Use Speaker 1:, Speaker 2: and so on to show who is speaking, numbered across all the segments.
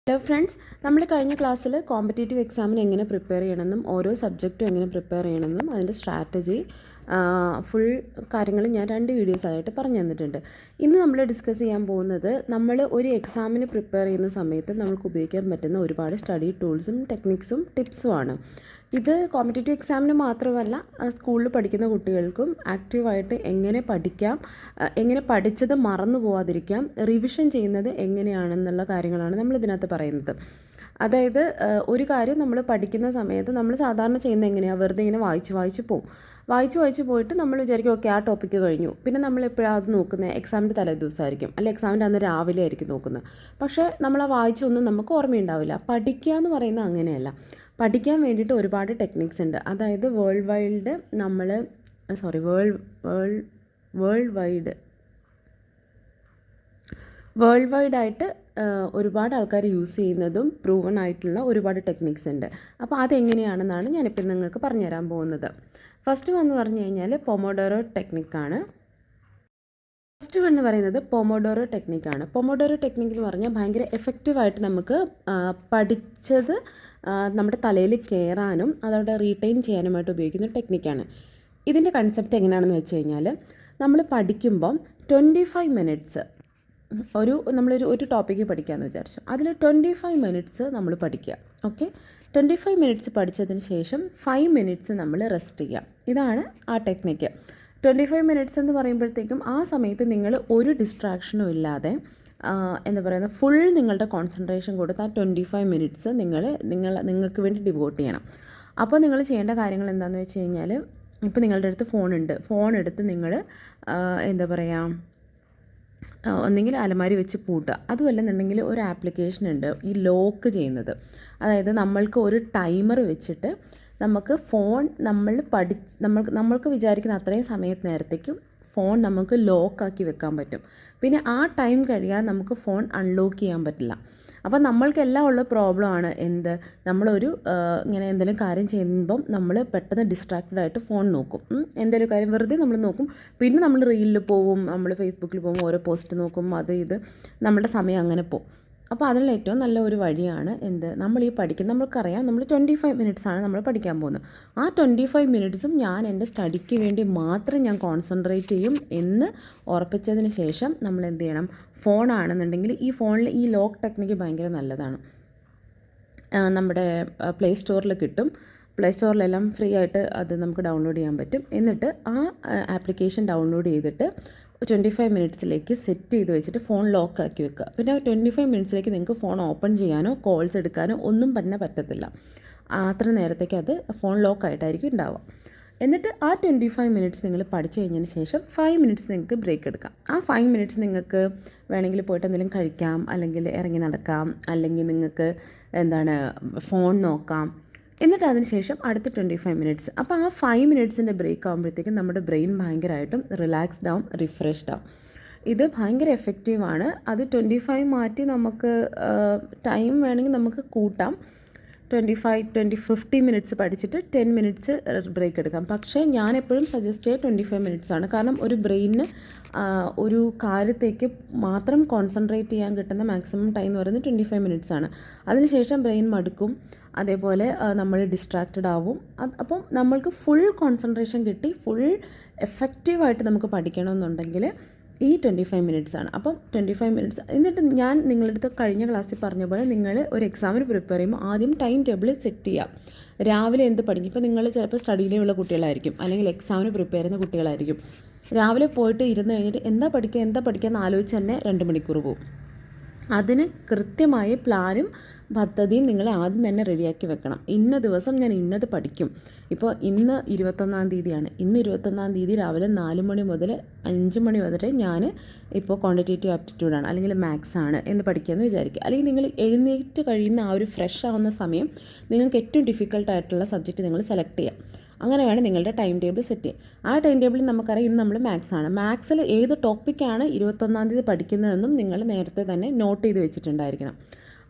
Speaker 1: Hello friends, നമ്മൾ കഴിഞ്ഞ ക്ലാസ്സിൽ കോമ്പറ്റേറ്റീവ് എക്സാമിന് എങ്ങനെ പ്രിപ്പയർ ചെയ്യണമെന്നും ഓരോ സബ്ജക്റ്റും എങ്ങനെ പ്രിപ്പയർ ചെയ്യണമെന്നും അതിൻ്റെ സ്ട്രാറ്റജി ഫുൾ കാര്യങ്ങൾ ഞാൻ 2 വീഡിയോസായിട്ട് പറഞ്ഞു തന്നിട്ടുണ്ട്. ഇന്ന് നമ്മൾ ഡിസ്കസ് ചെയ്യാൻ പോകുന്നത് നമ്മൾ ഒരു എക്സാമിന് പ്രിപ്പയർ ചെയ്യുന്ന സമയത്ത് നമുക്ക് ഉപയോഗിക്കാൻ പറ്റുന്ന ഒരുപാട് സ്റ്റഡി ടൂൾസും ടെക്നിക്സും ടിപ്സുമാണ്. ഇത് കോമ്പറ്റേറ്റീവ് എക്സാമിന് മാത്രമല്ല, സ്കൂളിൽ പഠിക്കുന്ന കുട്ടികൾക്കും ആക്റ്റീവായിട്ട് എങ്ങനെ പഠിക്കാം, എങ്ങനെ പഠിച്ചത് മറന്നു പോവാതിരിക്കാം, റിവിഷൻ ചെയ്യുന്നത് എങ്ങനെയാണെന്നുള്ള കാര്യങ്ങളാണ് നമ്മൾ ഇതിനകത്ത് പറയുന്നത്. അതായത് ഒരു കാര്യം നമ്മൾ പഠിക്കുന്ന സമയത്ത് നമ്മൾ സാധാരണ ചെയ്യുന്നത് എങ്ങനെയാണ്, വെറുതെ ഇങ്ങനെ വായിച്ച് പോകും. വായിച്ച് പോയിട്ട് നമ്മൾ വിചാരിക്കും ഓക്കെ ആ ടോപ്പിക്ക് കഴിഞ്ഞു. പിന്നെ നമ്മൾ എപ്പോഴാണ് അത് നോക്കുന്നത്, എക്സാമിൻ്റെ തലേദിവസമായിരിക്കും, അല്ലെങ്കിൽ എക്സാമിൻ്റെ അന്ന് രാവിലെ ആയിരിക്കും നോക്കുന്നത്. പക്ഷേ നമ്മൾ ആ വായിച്ചൊന്നും നമുക്ക് ഓർമ്മയുണ്ടാവില്ല. പഠിക്കുക എന്ന് പറയുന്നത് അങ്ങനെയല്ല. പഠിക്കാൻ വേണ്ടിയിട്ട് ഒരുപാട് ടെക്നിക്സ് ഉണ്ട്. അതായത് വേൾഡ് വൈഡായിട്ട് ഒരുപാട് ആൾക്കാർ യൂസ് ചെയ്യുന്നതും പ്രൂവൺ ആയിട്ടുള്ള ഒരുപാട് ടെക്നിക്സ് ഉണ്ട്. അപ്പോൾ അതെങ്ങനെയാണെന്നാണ് ഞാനിപ്പോൾ നിങ്ങൾക്ക് പറഞ്ഞുതരാൻ പോകുന്നത്. ഫസ്റ്റ് എന്ന് പറഞ്ഞു കഴിഞ്ഞാൽ പൊമോഡോറോ ടെക്നിക്കാണ്. ഫസ്റ്റ് എന്ന് പറയുന്നത് പൊമോഡോറോ ടെക്നിക്കാണ്. പൊമോഡോറോ ടെക്നിക്ക് എന്ന് പറഞ്ഞാൽ ഭയങ്കര എഫക്റ്റീവായിട്ട് നമുക്ക് പഠിച്ചത് നമ്മുടെ തലയിൽ കയറാനും അതവിടെ റീറ്റെയിൻ ചെയ്യാനുമായിട്ട് ഉപയോഗിക്കുന്ന ഒരു ടെക്നിക്കാണ്. ഇതിൻ്റെ കൺസെപ്റ്റ് എങ്ങനെയാണെന്ന് വെച്ച് കഴിഞ്ഞാൽ, നമ്മൾ പഠിക്കുമ്പം 25 മിനിറ്റ്സ് ഒരു ടോപ്പിക്ക് പഠിക്കാമെന്ന് വിചാരിച്ചു. അതിൽ 25 മിനിറ്റ്സ് നമ്മൾ പഠിക്കുക. ഓക്കെ, 25 മിനിറ്റ്സ് പഠിച്ചതിന് ശേഷം 5 മിനിറ്റ്സ് നമ്മൾ റെസ്റ്റ് ചെയ്യുക. ഇതാണ് ആ ടെക്നിക്ക്. 25 മിനിറ്റ്സ് എന്ന് പറയുമ്പോഴത്തേക്കും ആ സമയത്ത് നിങ്ങൾ ഒരു ഡിസ്ട്രാക്ഷനും ഇല്ലാതെ എന്താ പറയുന്നത്, ഫുൾ നിങ്ങളുടെ കോൺസെൻട്രേഷൻ കൊടുത്ത് ആ 25 മിനിറ്റ്സ് നിങ്ങൾക്ക് വേണ്ടി ഡിവോട്ട് ചെയ്യണം. അപ്പോൾ നിങ്ങൾ ചെയ്യേണ്ട കാര്യങ്ങൾ എന്താണെന്ന് വെച്ച് കഴിഞ്ഞാൽ, ഇപ്പോൾ നിങ്ങളുടെ അടുത്ത് ഫോൺ എടുത്ത് നിങ്ങൾ എന്താ പറയുക, ഒന്നെങ്കിൽ അലമാരി വെച്ച് പൂട്ടുക. അതുമല്ലെന്നുണ്ടെങ്കിൽ ഒരു ആപ്ലിക്കേഷൻ ഉണ്ട് ഈ ലോക്ക് ചെയ്യുന്നത്. അതായത് നമ്മൾക്ക് ഒരു ടൈമർ വെച്ചിട്ട് നമുക്ക് ഫോൺ നമ്മൾക്ക് വിചാരിക്കുന്ന അത്രയും നേരത്തേക്കും ഫോൺ നമുക്ക് ലോക്കാക്കി വെക്കാൻ പറ്റും. പിന്നെ ആ ടൈം കഴിയാതെ നമുക്ക് ഫോൺ അൺലോക്ക് ചെയ്യാൻ പറ്റില്ല. അപ്പോൾ നമ്മൾക്കെല്ലാം ഉള്ള പ്രോബ്ലമാണ് നമ്മളൊരു ഇങ്ങനെ എന്തെങ്കിലും കാര്യം ചെയ്യുമ്പം നമ്മൾ പെട്ടെന്ന് ഡിസ്ട്രാക്റ്റഡ് ആയിട്ട് ഫോൺ നോക്കും. എന്തെങ്കിലും കാര്യം വെറുതെ നമ്മൾ നോക്കും. പിന്നെ നമ്മൾ റീലിൽ പോവും, നമ്മൾ ഫേസ്ബുക്കിൽ പോവും, ഓരോ പോസ്റ്റ് നോക്കും, നമ്മുടെ സമയം അങ്ങനെ പോകും. അപ്പോൾ അതിനുള്ള ഏറ്റവും നല്ല ഒരു വഴിയാണ് നമ്മൾ ഈ നമ്മൾക്കറിയാം നമ്മൾ 25 മിനിറ്റ്സാണ് നമ്മൾ പഠിക്കാൻ പോകുന്നത്. ആ 25 മിനിറ്റ്സും ഞാൻ എൻ്റെ സ്റ്റഡിക്ക് വേണ്ടി മാത്രം ഞാൻ കോൺസെൻട്രേറ്റ് ചെയ്യും എന്ന് ഉറപ്പിച്ചതിന് ശേഷം നമ്മൾ എന്ത് ചെയ്യണം, ഫോണാണെന്നുണ്ടെങ്കിൽ ഈ ഫോണിൽ ഈ ലോക്ക് ടെക്നിക്ക് ഭയങ്കര നല്ലതാണ്. നമ്മുടെ പ്ലേ സ്റ്റോറിൽ കിട്ടും. പ്ലേ സ്റ്റോറിലെല്ലാം ഫ്രീ ആയിട്ട് അത് നമുക്ക് ഡൗൺലോഡ് ചെയ്യാൻ പറ്റും. എന്നിട്ട് ആ ആപ്ലിക്കേഷൻ ഡൗൺലോഡ് ചെയ്തിട്ട് 25 മിനിറ്റ്സിലേക്ക് സെറ്റ് ചെയ്ത് വെച്ചിട്ട് ഫോൺ ലോക്കാക്കി വെക്കുക. പിന്നെ 25 മിനിറ്റ്സിലേക്ക് നിങ്ങൾക്ക് ഫോൺ ഓപ്പൺ ചെയ്യാനോ കോൾസ് എടുക്കാനോ ഒന്നും തന്നെ പറ്റത്തില്ല. അത്ര നേരത്തേക്ക് അത് ഫോൺ ലോക്കായിട്ടായിരിക്കും ഉണ്ടാവുക. എന്നിട്ട് ആ 25 മിനിറ്റ്സ് നിങ്ങൾ പഠിച്ചു കഴിഞ്ഞതിന് ശേഷം 5 മിനിറ്റ്സ് നിങ്ങൾക്ക് ബ്രേക്ക് എടുക്കാം. ആ 5 മിനിറ്റ്സ് നിങ്ങൾക്ക് വേണമെങ്കിൽ പോയിട്ട് എന്തെങ്കിലും കഴിക്കാം, അല്ലെങ്കിൽ ഇറങ്ങി നടക്കാം, അല്ലെങ്കിൽ നിങ്ങൾക്ക് ഫോൺ നോക്കാം. എന്നിട്ട് അതിന് ശേഷം അടുത്ത 25 മിനിറ്റ്സ്. അപ്പോൾ ആ 5 മിനിറ്റ്സിൻ്റെ ബ്രേക്ക് ആകുമ്പോഴത്തേക്കും നമ്മുടെ ബ്രെയിൻ ഭയങ്കരമായിട്ടും റിലാക്സ്ഡ് ആവും, റിഫ്രഷ്ഡ് ആവും. ഇത് ഭയങ്കര എഫക്റ്റീവാണ്. അത് 25 മാറ്റി നമുക്ക് ടൈം വേണമെങ്കിൽ നമുക്ക് കൂട്ടാം. 50 മിനിറ്റ്സ് പഠിച്ചിട്ട് 10 മിനിറ്റ്സ് ബ്രേക്ക് എടുക്കാം. പക്ഷേ ഞാൻ എപ്പോഴും സജസ്റ്റ് ചെയ്യുക 25 മിനിറ്റ്സാണ്. കാരണം ഒരു ബ്രെയിനിന് ഒരു കാര്യത്തേക്ക് മാത്രം കോൺസെൻട്രേറ്റ് ചെയ്യാൻ കിട്ടുന്ന മാക്സിമം ടൈം എന്ന് പറയുന്നത് 25 മിനിറ്റ്സാണ്. അതിനുശേഷം ബ്രെയിൻ മടുക്കും, അതേപോലെ നമ്മൾ ഡിസ്ട്രാക്റ്റഡ് ആവും. അപ്പം നമ്മൾക്ക് ഫുൾ കോൺസെൻട്രേഷൻ കിട്ടി ഫുൾ എഫക്റ്റീവായിട്ട് നമുക്ക് പഠിക്കണമെന്നുണ്ടെങ്കിൽ ഈ 25 മിനിറ്റ്സാണ്. അപ്പം 25 മിനിറ്റ്സ്. എന്നിട്ട് ഞാൻ നിങ്ങളുടെ അടുത്ത് കഴിഞ്ഞ ക്ലാസ്സിൽ പറഞ്ഞ പോലെ നിങ്ങൾ ഒരു എക്സാമിന് പ്രിപ്പയർ ചെയ്യുമ്പോൾ ആദ്യം ടൈം ടേബിൾ സെറ്റ് ചെയ്യാം. രാവിലെ എന്ത് പഠിക്കും. ഇപ്പോൾ നിങ്ങൾ ചിലപ്പോൾ സ്റ്റഡിയിലുള്ള കുട്ടികളായിരിക്കും, അല്ലെങ്കിൽ എക്സാമിന് പ്രിപ്പയർ ചെയ്യുന്ന കുട്ടികളായിരിക്കും. രാവിലെ പോയിട്ട് ഇരുന്ന് കഴിഞ്ഞിട്ട് എന്താ പഠിക്കുക എന്ന് ആലോചിച്ച് തന്നെ 2 മണിക്കൂർ പോകും. അതിന് കൃത്യമായ പ്ലാനും പദ്ധതിയും നിങ്ങൾ ആദ്യം തന്നെ റെഡിയാക്കി വെക്കണം. ഇന്ന ദിവസം ഞാൻ ഇന്നത് പഠിക്കും. ഇപ്പോൾ ഇന്ന് 21-ാം തീയതിയാണ്. ഇന്ന് 21-ാം തീയതി രാവിലെ 4 മണി മുതൽ 5 മണി വരെ ഞാൻ ഇപ്പോൾ ക്വാണ്ടിറ്റേറ്റീവ് ആപ്റ്റിറ്റ്യൂഡാണ് അല്ലെങ്കിൽ മാത്സ് ആണ് എന്ന് പഠിക്കുകയെന്ന് വിചാരിക്കുക. അല്ലെങ്കിൽ നിങ്ങൾ എഴുന്നേറ്റ് കഴിയുന്ന ആ ഒരു ഫ്രഷ് ആവുന്ന സമയം നിങ്ങൾക്ക് ഏറ്റവും ഡിഫിക്കൽട്ടായിട്ടുള്ള സബ്ജക്റ്റ് നിങ്ങൾ സെലക്ട് ചെയ്യാം. അങ്ങനെ വേണം നിങ്ങളുടെ ടൈം ടേബിൾ സെറ്റ് ചെയ്യാൻ. ആ ടൈം ടേബിളിൽ നമുക്കറിയാം ഇന്ന് നമ്മൾ മാത്സാണ്. മാത്സിൽ ഏത് ടോപ്പിക്കാണ് 21-ാം തീയതി പഠിക്കുന്നതെന്നും നിങ്ങൾ നേരത്തെ തന്നെ നോട്ട് ചെയ്ത് വെച്ചിട്ടുണ്ടായിരിക്കണം.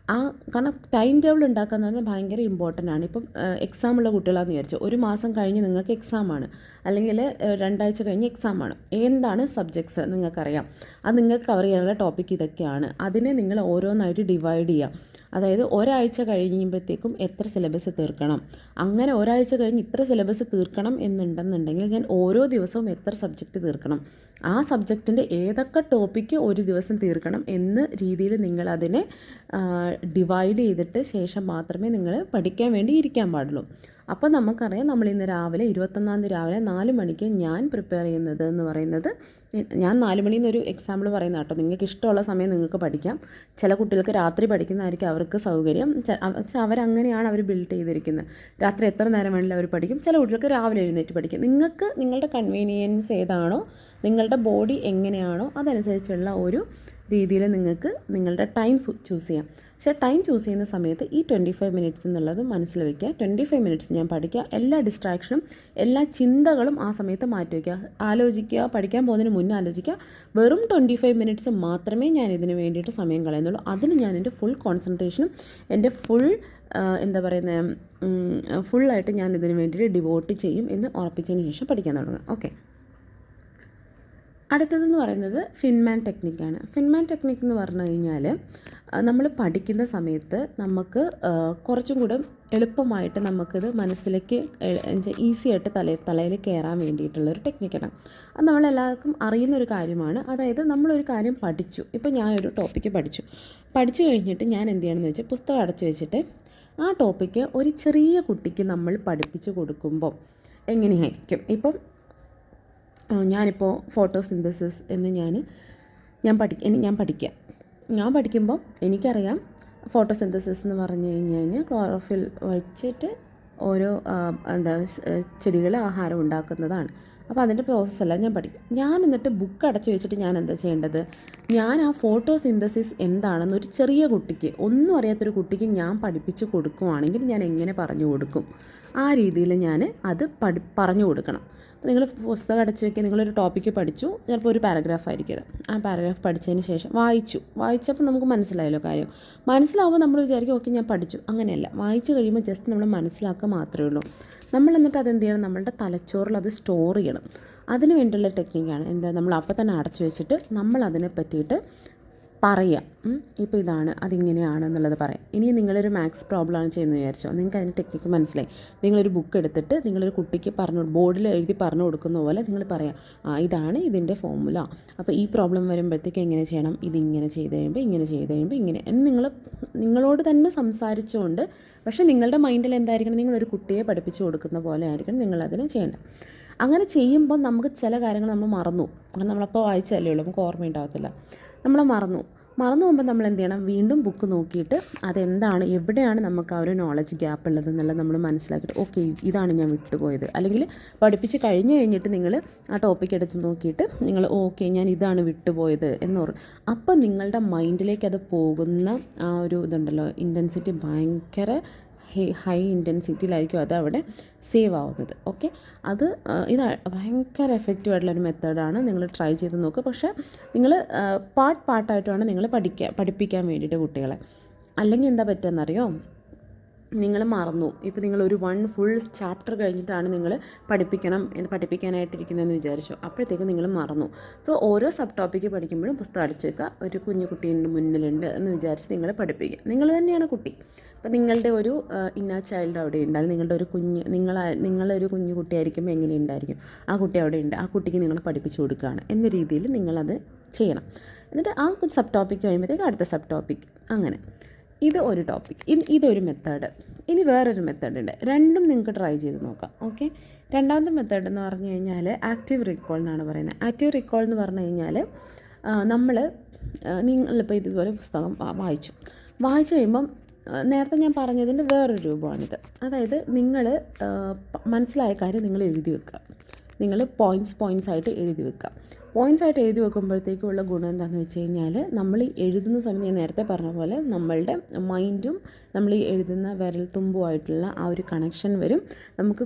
Speaker 1: കാരണം ടൈം ടേബിൾ ഉണ്ടാക്കുക എന്ന് പറഞ്ഞാൽ ഭയങ്കര ഇമ്പോർട്ടൻ്റ് ആണ്. ഇപ്പം എക്സാമുള്ള കുട്ടികളാണെന്ന് വിചാരിച്ചു, ഒരു മാസം കഴിഞ്ഞ് നിങ്ങൾക്ക് എക്സാമാണ്, അല്ലെങ്കിൽ 2 ആഴ്ച കഴിഞ്ഞ് എക്സാമാണ്. എന്താണ് സബ്ജക്ട്സ് നിങ്ങൾക്കറിയാം, അത് നിങ്ങൾക്ക് കവർ ചെയ്യാനുള്ള ടോപ്പിക്ക് ഇതൊക്കെയാണ്. അതിനെ നിങ്ങൾ ഓരോന്നായിട്ട് ഡിവൈഡ് ചെയ്യുക. അതായത് ഒരാഴ്ച കഴിയുമ്പോഴത്തേക്കും എത്ര സിലബസ് തീർക്കണം, അങ്ങനെ ഒരാഴ്ച കഴിഞ്ഞ് ഇത്ര സിലബസ് തീർക്കണം എന്നുണ്ടെന്നുണ്ടെങ്കിൽ ഞാൻ ഓരോ ദിവസവും എത്ര സബ്ജക്റ്റ് തീർക്കണം, ആ സബ്ജക്റ്റിൻ്റെ ഏതൊക്കെ ടോപ്പിക്ക് ഒരു ദിവസം തീർക്കണം എന്ന രീതിയിൽ നിങ്ങളതിനെ ഡിവൈഡ് ചെയ്തിട്ട് ശേഷം മാത്രമേ നിങ്ങൾ പഠിക്കാൻ വേണ്ടി ഇരിക്കാൻ പാടുള്ളൂ. അപ്പോൾ നമുക്കറിയാം, നമ്മളിന്ന് രാവിലെ 21-ാം തീയതി രാവിലെ 4 മണിക്ക് ഞാൻ പ്രിപ്പയർ ചെയ്യുന്നത് എന്ന് പറയുന്നത്, ഞാൻ 4 മണിയിൽ നിന്നൊരു എക്സാമ്പിൾ പറയുന്ന കേട്ടോ, നിങ്ങൾക്ക് ഇഷ്ടമുള്ള സമയം നിങ്ങൾക്ക് പഠിക്കാം. ചില കുട്ടികൾക്ക് രാത്രി പഠിക്കുന്നതായിരിക്കും അവർക്ക് സൗകര്യം. അവരങ്ങനെയാണ് അവർ ബിൽഡ് ചെയ്തിരിക്കുന്നത്. രാത്രി എത്ര നേരം വേണമെങ്കിലും അവർ പഠിക്കും. ചില കുട്ടികൾക്ക് രാവിലെ എഴുന്നേറ്റ് പഠിക്കും. നിങ്ങൾക്ക് നിങ്ങളുടെ കൺവീനിയൻസ് ഏതാണോ, നിങ്ങളുടെ ബോഡി എങ്ങനെയാണോ അതനുസരിച്ചുള്ള ഒരു രീതിയിൽ നിങ്ങൾക്ക് നിങ്ങളുടെ ടൈം ചൂസ് ചെയ്യാം. പക്ഷേ ടൈം ചൂസ് ചെയ്യുന്ന സമയത്ത് ഈ 25 മിനിറ്റ്സ് എന്നുള്ളത് മനസ്സിൽ വയ്ക്കുക. 25 മിനിറ്റ്സ് ഞാൻ പഠിക്കുക, എല്ലാ ഡിസ്ട്രാക്ഷനും എല്ലാ ചിന്തകളും ആ സമയത്ത് മാറ്റി വയ്ക്കുക. ആലോചിക്കുക, പഠിക്കാൻ പോകുന്നതിന് മുന്നേ ആലോചിക്കുക. വെറും 25 മിനിറ്റ്സ് മാത്രമേ ഞാൻ ഇതിന് വേണ്ടിയിട്ട് സമയം കളയുന്നുള്ളൂ. അതിന് ഞാൻ എൻ്റെ ഫുൾ കോൺസെൻട്രേഷനും എൻ്റെ ഫുള്ളായിട്ട് ഞാൻ ഇതിന് വേണ്ടിയിട്ട് ഡിവോട്ട് ചെയ്യും എന്ന് ഉറപ്പിച്ചതിന് ശേഷം പഠിക്കാൻ തുടങ്ങുക. ഓക്കെ, അടുത്തതെന്ന് പറയുന്നത് ഫിൻമാൻ ടെക്നിക്കാണ്. ഫിൻമാൻ ടെക്നിക്ക് എന്ന് പറഞ്ഞു കഴിഞ്ഞാൽ നമ്മൾ പഠിക്കുന്ന സമയത്ത് നമുക്ക് കുറച്ചും കൂടെ എളുപ്പമായിട്ട് നമുക്കിത് മനസ്സിലേക്ക് ഈസി ആയിട്ട് തലയിൽ കയറാൻ വേണ്ടിയിട്ടുള്ളൊരു ടെക്നിക്കാണ്. അത് നമ്മളെല്ലാവർക്കും അറിയുന്നൊരു കാര്യമാണ്. അതായത് നമ്മളൊരു കാര്യം പഠിച്ചു, ഇപ്പോൾ ഞാനൊരു ടോപ്പിക്ക് പഠിച്ചു കഴിഞ്ഞിട്ട് ഞാൻ എന്ത് ചെയ്യണമെന്ന് വെച്ചാൽ പുസ്തകം അടച്ചു വെച്ചിട്ട് ആ ടോപ്പിക്ക് ഒരു ചെറിയ കുട്ടിക്ക് നമ്മൾ പഠിപ്പിച്ച് കൊടുക്കുമ്പോൾ എങ്ങനെയായിരിക്കും. ഇപ്പം ഞാനിപ്പോൾ ഫോട്ടോസിന്തസിസ് എന്ന് ഞാൻ പഠിക്കുമ്പോൾ എനിക്കറിയാം ഫോട്ടോസിന്തസിസ് എന്ന് പറഞ്ഞു കഴിഞ്ഞാൽ ക്ലോറോഫിൽ വെച്ചിട്ട് ഓരോ ചെടികൾ ആഹാരം ഉണ്ടാക്കുന്നതാണ്. അപ്പോൾ അതിൻ്റെ പ്രോസസ്സെല്ലാം ഞാൻ പഠിക്കും. ഞാൻ എന്നിട്ട് ബുക്ക് അടച്ചു വെച്ചിട്ട് ഞാൻ എന്താ ചെയ്യേണ്ടത്, ഞാൻ ആ ഫോട്ടോസിന്തസിസ് എന്താണെന്ന് ഒരു ചെറിയ കുട്ടിക്ക്, ഒന്നും അറിയാത്തൊരു കുട്ടിക്ക് ഞാൻ പഠിപ്പിച്ച് കൊടുക്കുവാണെങ്കിൽ ഞാൻ എങ്ങനെ പറഞ്ഞു കൊടുക്കും, ആ രീതിയിൽ ഞാൻ അത് പറഞ്ഞു കൊടുക്കണം. നിങ്ങൾ പുസ്തകം അടച്ചു വയ്ക്കുക, നിങ്ങളൊരു ടോപ്പിക്ക് പഠിച്ചു, ചിലപ്പോൾ ഒരു പാരഗ്രാഫ് ആയിരിക്കും. ആ പാരഗ്രാഫ് പഠിച്ചതിന് ശേഷം വായിച്ചപ്പോൾ നമുക്ക് മനസ്സിലായല്ലോ കാര്യം. മനസ്സിലാവുമ്പോൾ നമ്മൾ വിചാരിക്കും ഓക്കെ ഞാൻ പഠിച്ചു. അങ്ങനെയല്ല, വായിച്ച് കഴിയുമ്പോൾ ജസ്റ്റ് നമ്മൾ മനസ്സിലാക്കുക മാത്രമേ ഉള്ളൂ. നമ്മൾ എന്നിട്ട് അതെന്ത് ചെയ്യണം, നമ്മളുടെ തലച്ചോറിൽ അത് സ്റ്റോർ ചെയ്യണം. അതിന് വേണ്ടിയുള്ള ടെക്നിക്കാണ് നമ്മൾ അപ്പോൾ തന്നെ അടച്ചു വെച്ചിട്ട് നമ്മൾ അതിനെ പറ്റിയിട്ട് പറയാം. ഇപ്പോൾ ഇതാണ്, അതിങ്ങനെയാണ് എന്നുള്ളത് പറയാം. ഇനി നിങ്ങളൊരു മാത്സ് പ്രോബ്ലമാണ് ചെയ്യുന്നത് വിചാരിച്ചോ, നിങ്ങൾക്ക് അതിൻ്റെ ടെക്നിക്ക് മനസ്സിലായി. നിങ്ങളൊരു ബുക്ക് എടുത്തിട്ട് നിങ്ങളൊരു കുട്ടിക്ക് ബോർഡിൽ എഴുതി പറഞ്ഞു കൊടുക്കുന്ന പോലെ നിങ്ങൾ പറയാം, ഇതാണ് ഇതിൻ്റെ ഫോർമുല, അപ്പോൾ ഈ പ്രോബ്ലം വരുമ്പോഴത്തേക്ക് എങ്ങനെ ചെയ്യണം, ഇതിങ്ങനെ ചെയ്ത് കഴിയുമ്പോൾ ഇങ്ങനെ എന്ന് നിങ്ങളോട് തന്നെ സംസാരിച്ചുകൊണ്ട്, പക്ഷേ നിങ്ങളുടെ മൈൻഡിൽ എന്തായിരിക്കണം, നിങ്ങളൊരു കുട്ടിയെ പഠിപ്പിച്ച് കൊടുക്കുന്ന പോലെ ആയിരിക്കണം നിങ്ങളതിനെ ചെയ്യേണ്ടത്. അങ്ങനെ ചെയ്യുമ്പോൾ നമുക്ക് ചില കാര്യങ്ങൾ നമ്മൾ മറന്നു. കാരണം നമ്മളപ്പോൾ വായിച്ചല്ലേ ഉള്ളൂ, നമുക്ക് ഓർമ്മയുണ്ടാകത്തില്ല. നമ്മൾ മറന്നു പോകുമ്പോൾ നമ്മൾ എന്ത് ചെയ്യണം, വീണ്ടും ബുക്ക് നോക്കിയിട്ട് അതെന്താണ്, എവിടെയാണ് നമുക്ക് ആ ഒരു നോളജ് ഗ്യാപ്പ് ഉള്ളത് എന്നുള്ളത് നമ്മൾ മനസ്സിലാക്കിയിട്ട് ഓക്കെ ഇതാണ് ഞാൻ വിട്ടുപോയത്. അല്ലെങ്കിൽ പഠിപ്പിച്ച് കഴിഞ്ഞിട്ട് നിങ്ങൾ ആ ടോപ്പിക് എടുത്ത് നോക്കിയിട്ട് നിങ്ങൾ ഓക്കെ ഞാൻ ഇതാണ് വിട്ടുപോയത് അപ്പം നിങ്ങളുടെ മൈൻഡിലേക്ക് അത് പോകുന്ന ആ ഒരു ഇതുണ്ടല്ലോ, ഇൻറ്റൻസിറ്റി ഭയങ്കര ഹൈ ഇൻറ്റൻസിറ്റിയിലായിരിക്കും അത് അവിടെ സേവ് ആവുന്നത്. ഓക്കെ, ഇത് ഭയങ്കര എഫക്റ്റീവ് ആയിട്ടുള്ളൊരു മെത്തേഡാണ്. നിങ്ങൾ ട്രൈ ചെയ്ത് നോക്കുക. പക്ഷേ നിങ്ങൾ പാർട്ടായിട്ട് വേണം നിങ്ങൾ പഠിപ്പിക്കാൻ വേണ്ടിയിട്ട് കുട്ടികളെ. അല്ലെങ്കിൽ എന്താ പറ്റുകയെന്നറിയോ, നിങ്ങൾ മറന്നു. ഇപ്പോൾ നിങ്ങളൊരു ഫുൾ ചാപ്റ്റർ കഴിഞ്ഞിട്ടാണ് നിങ്ങൾ പഠിപ്പിക്കാനായിട്ടിരിക്കുന്നതെന്ന് വിചാരിച്ചു, അപ്പോഴത്തേക്കും നിങ്ങൾ മറന്നു. സോ ഓരോ സബ് ടോപ്പിക്ക് പഠിക്കുമ്പോഴും പുസ്തകം അടച്ചു വെക്കുക, ഒരു കുഞ്ഞു കുട്ടീൻ്റെ മുന്നിലുണ്ട് എന്ന് വിചാരിച്ച് നിങ്ങൾ പഠിപ്പിക്കുക. നിങ്ങൾ തന്നെയാണ് കുട്ടി. അപ്പോൾ നിങ്ങളുടെ ഒരു ഇന്നർ ചൈൽഡ് അവിടെ ഉണ്ടാകും. നിങ്ങളൊരു കുഞ്ഞു കുട്ടിയായിരിക്കുമ്പോൾ എങ്ങനെ ഉണ്ടായിരിക്കും, ആ കുട്ടി അവിടെ ഉണ്ട്, ആ കുട്ടിക്ക് നിങ്ങൾ പഠിപ്പിച്ചു കൊടുക്കുകയാണ് എന്ന രീതിയിൽ നിങ്ങളത് ചെയ്യണം. എന്നിട്ട് ആ സബ് ടോപ്പിക്ക് കഴിയുമ്പോഴത്തേക്ക് അടുത്ത സബ് ടോപ്പിക്, അങ്ങനെ ഇത് ഒരു ടോപ്പിക്. ഇതൊരു മെത്തേഡ്. ഇനി വേറൊരു മെത്തേഡ് ഉണ്ട്. രണ്ടും നിങ്ങൾക്ക് ട്രൈ ചെയ്ത് നോക്കാം. ഓക്കെ, രണ്ടാമത്തെ മെത്തേഡ് എന്ന് പറഞ്ഞു കഴിഞ്ഞാൽ ആക്റ്റീവ് റീകോൾ എന്നാണ് പറയുന്നത്. ആക്റ്റീവ് റീകോൾ എന്ന് പറഞ്ഞു കഴിഞ്ഞാൽ നിങ്ങളിപ്പോൾ ഇതുപോലെ പുസ്തകം വായിച്ചു കഴിയുമ്പം നേരത്തെ ഞാൻ പറഞ്ഞതിൻ്റെ വേറൊരു രൂപമാണിത്. അതായത് നിങ്ങൾ മനസ്സിലായ കാര്യം നിങ്ങൾ എഴുതി വെക്കുക. നിങ്ങൾ പോയിൻറ്റ്സ് ആയിട്ട് എഴുതി വെക്കുക. എഴുതി വെക്കുമ്പോഴത്തേക്കുള്ള ഗുണം എന്താണെന്ന് വെച്ച് കഴിഞ്ഞാൽ, നമ്മൾ ഈ എഴുതുന്ന സമയത്ത് ഞാൻ നേരത്തെ പറഞ്ഞ പോലെ നമ്മളുടെ മൈൻഡും നമ്മൾ ഈ എഴുതുന്ന വിരൽത്തുമ്പുമായിട്ടുള്ള ആ ഒരു കണക്ഷൻ വരും. നമുക്ക്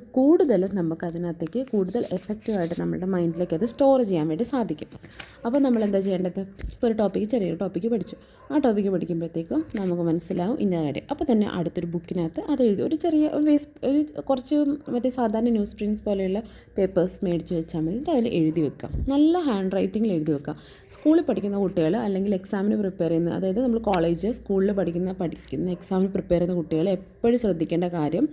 Speaker 1: അതിനകത്തേക്ക് കൂടുതൽ എഫക്റ്റീവായിട്ട് നമ്മുടെ മൈൻഡിലേക്ക് അത് സ്റ്റോർ ചെയ്യാൻ വേണ്ടി സാധിക്കും. അപ്പോൾ നമ്മൾ എന്താ ചെയ്യേണ്ടത്, ഇപ്പോൾ ഒരു ചെറിയൊരു ടോപ്പിക്ക് പഠിച്ചു. ആ ടോപ്പിക്ക് പഠിക്കുമ്പോഴത്തേക്കും നമുക്ക് മനസ്സിലാവും ഇന്ന കാര്യം. അപ്പോൾ തന്നെ അടുത്തൊരു ബുക്കിനകത്ത് അത് എഴുതി കുറച്ച് മറ്റേ സാധാരണ ന്യൂസ് പ്രിൻറ്റ്സ് പോലെയുള്ള പേപ്പേഴ്സ് മേടിച്ച് വെച്ചാൽ മതി. അതിൽ എഴുതി വെക്കാം. നല്ല ഹാൻഡ് റൈറ്റിങ്ങിൽ എഴുതി വെക്കുക. സ്കൂളിൽ പഠിക്കുന്ന കുട്ടികൾ അല്ലെങ്കിൽ എക്സാമിന് പ്രിപ്പയർ ചെയ്യുന്ന, അതായത് നമ്മൾ കോളേജ് സ്കൂളിൽ പഠിക്കുന്ന എക്സാമിന് പ്രിപ്പയർ ചെയ്യുന്ന കുട്ടികൾ എപ്പോഴും ശ്രദ്ധിക്കേണ്ട കാര്യം,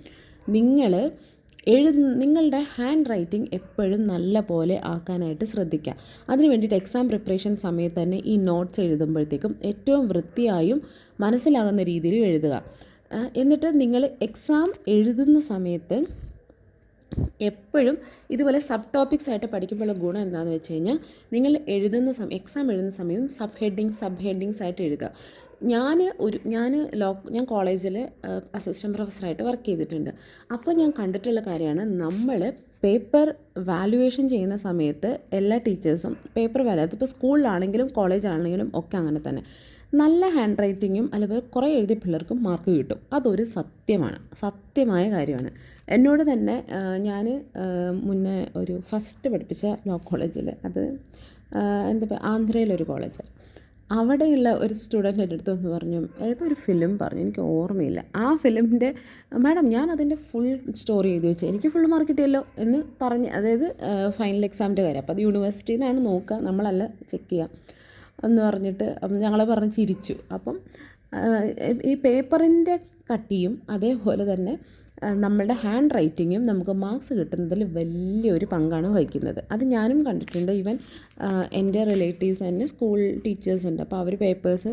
Speaker 1: നിങ്ങളുടെ ഹാൻഡ് റൈറ്റിംഗ് എപ്പോഴും നല്ല പോലെ ആക്കാനായിട്ട് ശ്രദ്ധിക്കുക. അതിന് വേണ്ടിയിട്ട് എക്സാം പ്രിപ്പറേഷൻ സമയത്ത് തന്നെ ഈ നോട്ട്സ് എഴുതുമ്പോഴത്തേക്കും ഏറ്റവും വൃത്തിയായും മനസ്സിലാകുന്ന രീതിയിൽ എഴുതുക. എന്നിട്ട് നിങ്ങൾ എക്സാം എഴുതുന്ന സമയത്ത് എപ്പോഴും ഇതുപോലെ സബ് ടോപ്പിക്സ് ആയിട്ട് പഠിക്കുമ്പോഴുള്ള ഗുണം എന്താണെന്ന് വെച്ച് കഴിഞ്ഞാൽ, നിങ്ങൾ എക്സാം എഴുതുന്ന സമയം സബ് ഹെഡിങ്സ് ആയിട്ട് എഴുതുക. ഞാൻ കോളേജിൽ അസിസ്റ്റൻറ്റ് പ്രൊഫസറായിട്ട് വർക്ക് ചെയ്തിട്ടുണ്ട്. അപ്പോൾ ഞാൻ കണ്ടിട്ടുള്ള കാര്യമാണ്, നമ്മൾ പേപ്പർ വാല്യുവേഷൻ ചെയ്യുന്ന സമയത്ത് എല്ലാ ടീച്ചേഴ്സും പേപ്പർ അതിപ്പോൾ സ്കൂളിലാണെങ്കിലും കോളേജാണെങ്കിലും ഒക്കെ അങ്ങനെ തന്നെ, നല്ല ഹാൻഡ് റൈറ്റിങ്ങും അല്ലെങ്കിൽ കുറേ എഴുതിയ പിള്ളേർക്കും മാർക്ക് കിട്ടും. അതൊരു സത്യമായ കാര്യമാണ്. എന്നോട് തന്നെ ഞാൻ മുന്നേ ഒരു ഫസ്റ്റ് പഠിപ്പിച്ച ലോ കോളേജിൽ, അത് ആന്ധ്രയിലൊരു കോളേജ്, അവിടെയുള്ള ഒരു സ്റ്റുഡൻ്റ് എൻ്റെ അടുത്ത് വന്ന് പറഞ്ഞു, ഏതൊരു ഫിലിം പറഞ്ഞു, എനിക്ക് ഓർമ്മയില്ല, ആ ഫിലിമിൻ്റെ മാഡം ഞാൻ അതിൻ്റെ ഫുൾ സ്റ്റോറി എഴുതി വെച്ച് എനിക്ക് ഫുൾ മാർക്ക് കിട്ടിയല്ലോ എന്ന് പറഞ്ഞ്, അതായത് ഫൈനൽ എക്സാമിൻ്റെ കാര്യം. അപ്പോൾ അത് യൂണിവേഴ്സിറ്റിയിൽ നിന്നാണ് നോക്കുക, നമ്മളല്ല ചെക്ക് ചെയ്യുക എന്ന് പറഞ്ഞിട്ട് ഞങ്ങൾ പറഞ്ഞ് ചിരിച്ചു. അപ്പം ഈ പേപ്പറിൻ്റെ കട്ടിയും അതേപോലെ തന്നെ നമ്മളുടെ ഹാൻഡ് റൈറ്റിങ്ങും നമുക്ക് മാർക്സ് കിട്ടുന്നതിൽ വലിയൊരു പങ്കാണ് വഹിക്കുന്നത്. അത് ഞാനും കണ്ടിട്ടുണ്ട്. ഈവൻ എൻ്റെ റിലേറ്റീവ്സ് തന്നെ സ്കൂൾ ടീച്ചേഴ്സ് ഉണ്ട്, അപ്പോൾ അവർ പേപ്പേഴ്സ്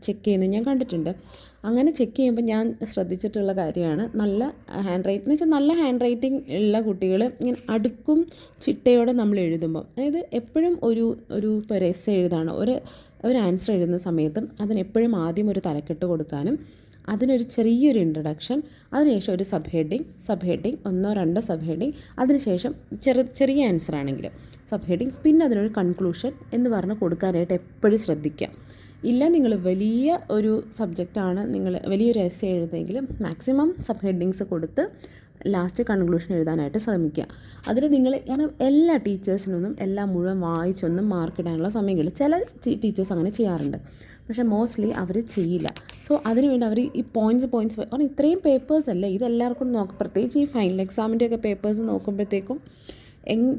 Speaker 1: ചെക്ക് ചെയ്യുന്നത് ഞാൻ കണ്ടിട്ടുണ്ട്. അങ്ങനെ ചെക്ക് ചെയ്യുമ്പോൾ ഞാൻ ശ്രദ്ധിച്ചിട്ടുള്ള കാര്യമാണ്, നല്ല ഹാൻഡ് റൈറ്റിംഗ് എന്ന് വെച്ചാൽ നല്ല ഹാൻഡ് റൈറ്റിംഗ് ഉള്ള കുട്ടികൾ ഇങ്ങനെ അടുക്കും ചിട്ടയോടെ നമ്മൾ എഴുതുമ്പോൾ, അതായത് എപ്പോഴും ഇപ്പോൾ എസ്സേ എഴുതാണ്, ഒരു ആൻസർ എഴുതുന്ന സമയത്തും അതിനെപ്പോഴും ആദ്യം ഒരു തലക്കെട്ട് കൊടുക്കാനും അതിനൊരു ചെറിയൊരു ഇൻട്രഡക്ഷൻ, അതിനുശേഷം ഒരു സബ് ഹെഡിങ് 1-2 സബ് ഹെഡിങ്, അതിനുശേഷം ചെറിയ ആൻസർ ആണെങ്കിൽ സബ് ഹെഡിങ്, പിന്നെ അതിനൊരു കൺക്ലൂഷൻ എന്ന് പറഞ്ഞ് കൊടുക്കാനായിട്ട് എപ്പോഴും ശ്രദ്ധിക്കുക. ഇല്ല നിങ്ങൾ വലിയ ഒരു സബ്ജക്റ്റാണ്, നിങ്ങൾ വലിയൊരു എസ്സേ എഴുതെങ്കിൽ മാക്സിമം സബ് ഹെഡിങ്സ് കൊടുത്ത് ലാസ്റ്റ് കൺക്ലൂഷൻ എഴുതാനായിട്ട് ശ്രമിക്കുക. അതിൽ കാരണം എല്ലാ ടീച്ചേഴ്സിനൊന്നും എല്ലാം മുഴുവൻ വായിച്ചൊന്നും മാർക്കിടാനുള്ള സമയങ്ങളിൽ ചില ടീച്ചേഴ്സ് അങ്ങനെ ചെയ്യാറുണ്ട്, പക്ഷേ മോസ്റ്റ്ലി അവർ ചെയ്യില്ല. സോ അതിനുവേണ്ടി അവർ ഈ പോയിൻറ്റ്സ് കാരണം ഇത്രയും പേപ്പേഴ്സ് അല്ലേ, ഇതെല്ലാവർക്കും പ്രത്യേകിച്ച് ഈ ഫൈനൽ എക്സാമിൻ്റെയൊക്കെ പേപ്പേഴ്സ് നോക്കുമ്പോഴത്തേക്കും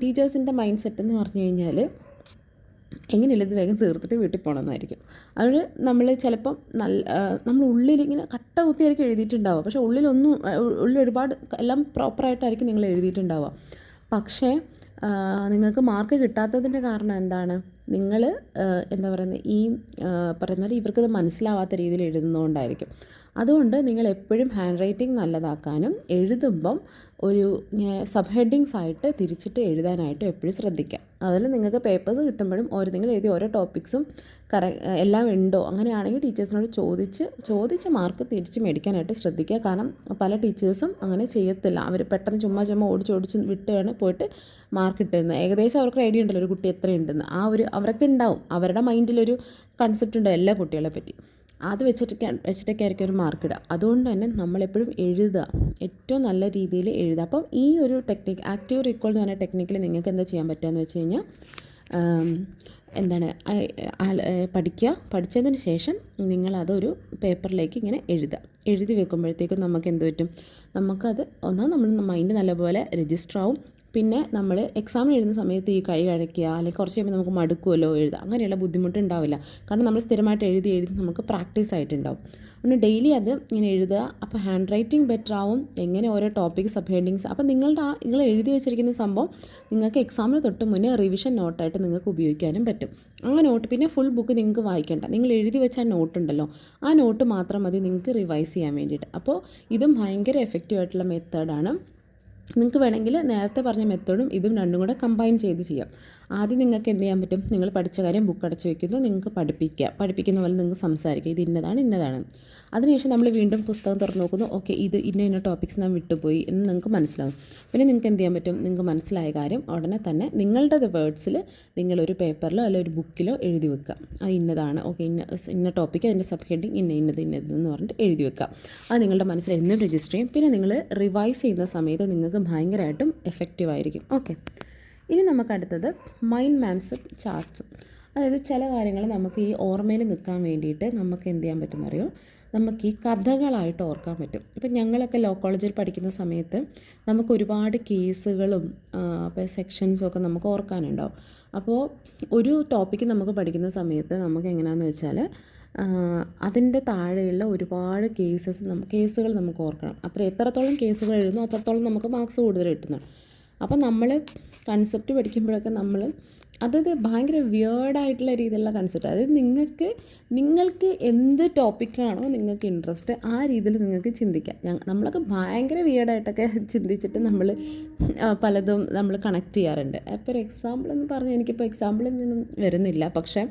Speaker 1: ടീച്ചേഴ്സിൻ്റെ മൈൻഡ് സെറ്റ് എന്ന് പറഞ്ഞു കഴിഞ്ഞാൽ എങ്ങനെയല്ല ഇത് വേഗം തീർത്തിട്ട് വീട്ടിൽ പോകണമെന്നായിരിക്കും. അതുകൊണ്ട് നമ്മൾ ചിലപ്പം നമ്മൾ ഉള്ളിലിങ്ങനെ കട്ട കുത്തിയായിരിക്കും എഴുതിയിട്ടുണ്ടാവുക, പക്ഷേ ഉള്ളിൽ ഒരുപാട് എല്ലാം പ്രോപ്പറായിട്ടായിരിക്കും നിങ്ങൾ എഴുതിയിട്ടുണ്ടാവുക. പക്ഷേ നിങ്ങൾക്ക് മാർക്ക് കിട്ടാത്തതിൻ്റെ കാരണം എന്താണ്, നിങ്ങൾ പറയുന്നത് ഇവർക്കത് മനസ്സിലാവാത്ത രീതിയിൽ എഴുതുന്നതുകൊണ്ടായിരിക്കും. അതുകൊണ്ട് നിങ്ങൾ എപ്പോഴും ഹാൻഡ് റൈറ്റിംഗ് നല്ലതാക്കാനും എഴുതുമ്പം ഒരു സബ് ഹെഡിങ്സ് ആയിട്ട് തിരിച്ചിട്ട് എഴുതാനായിട്ടും എപ്പോഴും ശ്രദ്ധിക്കാം. അതിൽ നിങ്ങൾക്ക് പേപ്പേഴ്സ് കിട്ടുമ്പോഴും നിങ്ങൾ എഴുതിയ ഓരോ ടോപ്പിക്സും എല്ലാം ഉണ്ടോ, അങ്ങനെയാണെങ്കിൽ ടീച്ചേഴ്സിനോട് ചോദിച്ച് മാർക്ക് തിരിച്ച് മേടിക്കാനായിട്ട് ശ്രദ്ധിക്കുക. കാരണം പല ടീച്ചേഴ്സും അങ്ങനെ ചെയ്യത്തില്ല, അവർ പെട്ടെന്ന് ചുമ്മാ ഓടിച്ച് വിട്ടാണ് പോയിട്ട് മാർക്ക് ഇട്ടുന്നത്. ഏകദേശം അവർക്ക് ഐഡിയ ഉണ്ടല്ലോ ഒരു കുട്ടി എത്രയുണ്ടെന്ന്, അവരൊക്കെ ഉണ്ടാവും, അവരുടെ മൈൻഡിലൊരു കൺസെപ്റ്റ് ഉണ്ടാവും എല്ലാ കുട്ടികളെ പറ്റി, അത് വെച്ചിട്ടൊക്കെ ആയിരിക്കും ഒരു മാർക്ക് ഇടുക. അതുകൊണ്ട് തന്നെ നമ്മളെപ്പോഴും എഴുതുക, ഏറ്റവും നല്ല രീതിയിൽ എഴുതുക. അപ്പം ഈ ഒരു ടെക്നിക്ക്, ആക്റ്റീവ് റീകോൾ എന്ന് പറഞ്ഞ ടെക്നിക്കിൽ നിങ്ങൾക്ക് എന്താ ചെയ്യാൻ പറ്റുകയെന്ന് വെച്ച് കഴിഞ്ഞാൽ, പഠിച്ചതിന് ശേഷം നിങ്ങളതൊരു പേപ്പറിലേക്ക് ഇങ്ങനെ എഴുതി വെക്കുമ്പോഴത്തേക്കും നമുക്ക് എന്ത് പറ്റും, നമുക്കത് നമ്മൾ മൈൻഡ് നല്ലപോലെ രജിസ്റ്റർ ആവും. പിന്നെ നമ്മൾ എക്സാമിന് എഴുതുന്ന സമയത്ത് ഈ കൈ കഴയ്ക്കുക അല്ലെങ്കിൽ കുറച്ച് കഴിയുമ്പോൾ നമുക്ക് മടുക്കുമല്ലോ എഴുതുക, അങ്ങനെയുള്ള ബുദ്ധിമുട്ടുണ്ടാവില്ല. കാരണം നമ്മൾ സ്ഥിരമായിട്ട് എഴുതി നമുക്ക് പ്രാക്ടീസ് ആയിട്ടുണ്ടാവും. ഒന്ന് ഡെയിലി അത് ഇങ്ങനെ എഴുതുക. അപ്പോൾ ഹാൻഡ് റൈറ്റിംഗ് ബെറ്റർ ആവും. എങ്ങനെ ഓരോ ടോപ്പിക് സബ് ഹെഡിങ്സ്, അപ്പോൾ നിങ്ങൾ എഴുതി വെച്ചിരിക്കുന്ന സംഭവം നിങ്ങൾക്ക് എക്സാമിന് തൊട്ട് മുന്നേ റിവിഷൻ നോട്ടായിട്ട് നിങ്ങൾക്ക് ഉപയോഗിക്കാനും പറ്റും. ആ നോട്ട് പിന്നെ ഫുൾ ബുക്ക് നിങ്ങൾക്ക് വായിക്കേണ്ട, നിങ്ങൾ എഴുതി വെച്ച ആ നോട്ട് ഉണ്ടല്ലോ, ആ നോട്ട് മാത്രം മതി നിങ്ങൾക്ക് റിവൈസ് ചെയ്യാൻ വേണ്ടിയിട്ട്. അപ്പോൾ ഇതും ഭയങ്കര എഫക്റ്റീവ് ആയിട്ടുള്ള മെത്തേഡാണ്. നിങ്ങൾക്ക് വേണമെങ്കിൽ നേരത്തെ പറഞ്ഞ മെത്തേഡും ഇതും രണ്ടും കൂടെ കമ്പൈൻ ചെയ്ത് ചെയ്യാം. ആദ്യം നിങ്ങൾക്ക് എന്ത് ചെയ്യാൻ പറ്റും, നിങ്ങൾ പഠിച്ച കാര്യം ബുക്ക് അടച്ച് വയ്ക്കുന്നു, നിങ്ങൾക്ക് പഠിപ്പിക്കുന്ന പോലെ നിങ്ങൾക്ക് സംസാരിക്കുക, ഇത് ഇന്നതാണ്. അതിനുശേഷം നമ്മൾ വീണ്ടും പുസ്തകം തുറന്ന് നോക്കുന്നു, ഓക്കെ ഇത് ഇന്ന ടോപ്പിക്സ് ഞാൻ വിട്ടുപോയി എന്ന് നിങ്ങൾക്ക് മനസ്സിലാവും. പിന്നെ നിങ്ങൾക്ക് എന്ത് ചെയ്യാൻ പറ്റും, നിങ്ങൾക്ക് മനസ്സിലായ കാര്യം ഉടനെ തന്നെ നിങ്ങളുടെ വേർഡ്സിൽ നിങ്ങളൊരു പേപ്പറിലോ അല്ലെങ്കിൽ ഒരു ബുക്കിലോ എഴുതി വെക്കുക. അത് ഇന്നതാണ്, ഓക്കെ ഇന്ന ടോപ്പിക്ക് അതിൻ്റെ സബ് ഹെഡിങ് ഇന്നതെന്ന് പറഞ്ഞിട്ട് എഴുതി വെക്കുക. അത് നിങ്ങളുടെ മനസ്സിൽ എന്നും രജിസ്റ്റർ ചെയ്യും. പിന്നെ നിങ്ങൾ റിവൈസ് ചെയ്യുന്ന സമയത്ത് നിങ്ങൾക്ക് ഭയങ്കരമായിട്ടും എഫക്റ്റീവ് ആയിരിക്കും. ഓക്കെ, ഇനി നമുക്ക് അടുത്തത് മൈൻഡ് മാപ്സും ചാർട്ട്സും. അതായത് ചില കാര്യങ്ങൾ നമുക്ക് ഈ ഓർമ്മയിൽ നിൽക്കാൻ വേണ്ടിയിട്ട് നമുക്ക് എന്ത് ചെയ്യാൻ പറ്റുമെന്നറിയോ, നമുക്ക് ഈ കഥകളായിട്ട് ഓർക്കാൻ പറ്റും. ഇപ്പം ഞങ്ങളൊക്കെ ലോ കോളേജിൽ പഠിക്കുന്ന സമയത്ത് നമുക്ക് ഒരുപാട് കേസുകളും ഇപ്പോൾ സെക്ഷൻസും ഒക്കെ നമുക്ക് ഓർക്കാനുണ്ടാവും. അപ്പോൾ ഒരു ടോപ്പിക്ക് നമുക്ക് പഠിക്കുന്ന സമയത്ത് നമുക്ക് എങ്ങനെയാണെന്ന് വെച്ചാൽ അതിൻ്റെ താഴെയുള്ള ഒരുപാട് കേസുകൾ നമുക്ക് ഓർക്കണം. എത്രത്തോളം കേസുകൾ എഴുതുന്നു അത്രത്തോളം നമുക്ക് മാർക്സ് കൂടുതൽ കിട്ടുന്നു. അപ്പം നമ്മൾ കൺസെപ്റ്റ് പഠിക്കുമ്പോഴൊക്കെ നമ്മൾ അതത് ഭയങ്കര വിയേർഡായിട്ടുള്ള രീതിയിലുള്ള കൺസെപ്റ്റ്, അതായത് നിങ്ങൾക്ക് എന്ത് ടോപ്പിക്കാണോ നിങ്ങൾക്ക് ഇൻട്രസ്റ്റ് ആ രീതിയിൽ നിങ്ങൾക്ക് ചിന്തിക്കാം. നമ്മളൊക്കെ ഭയങ്കര വിയേർഡായിട്ടൊക്കെ ചിന്തിച്ചിട്ട് നമ്മൾ പലതും നമ്മൾ കണക്ട് ചെയ്യാറുണ്ട്. ഇപ്പോൾ ഒരു എക്സാമ്പിൾ എന്ന് പറഞ്ഞാൽ എനിക്കിപ്പോൾ എക്സാമ്പിളൊന്നും വരുന്നില്ല, പക്ഷേ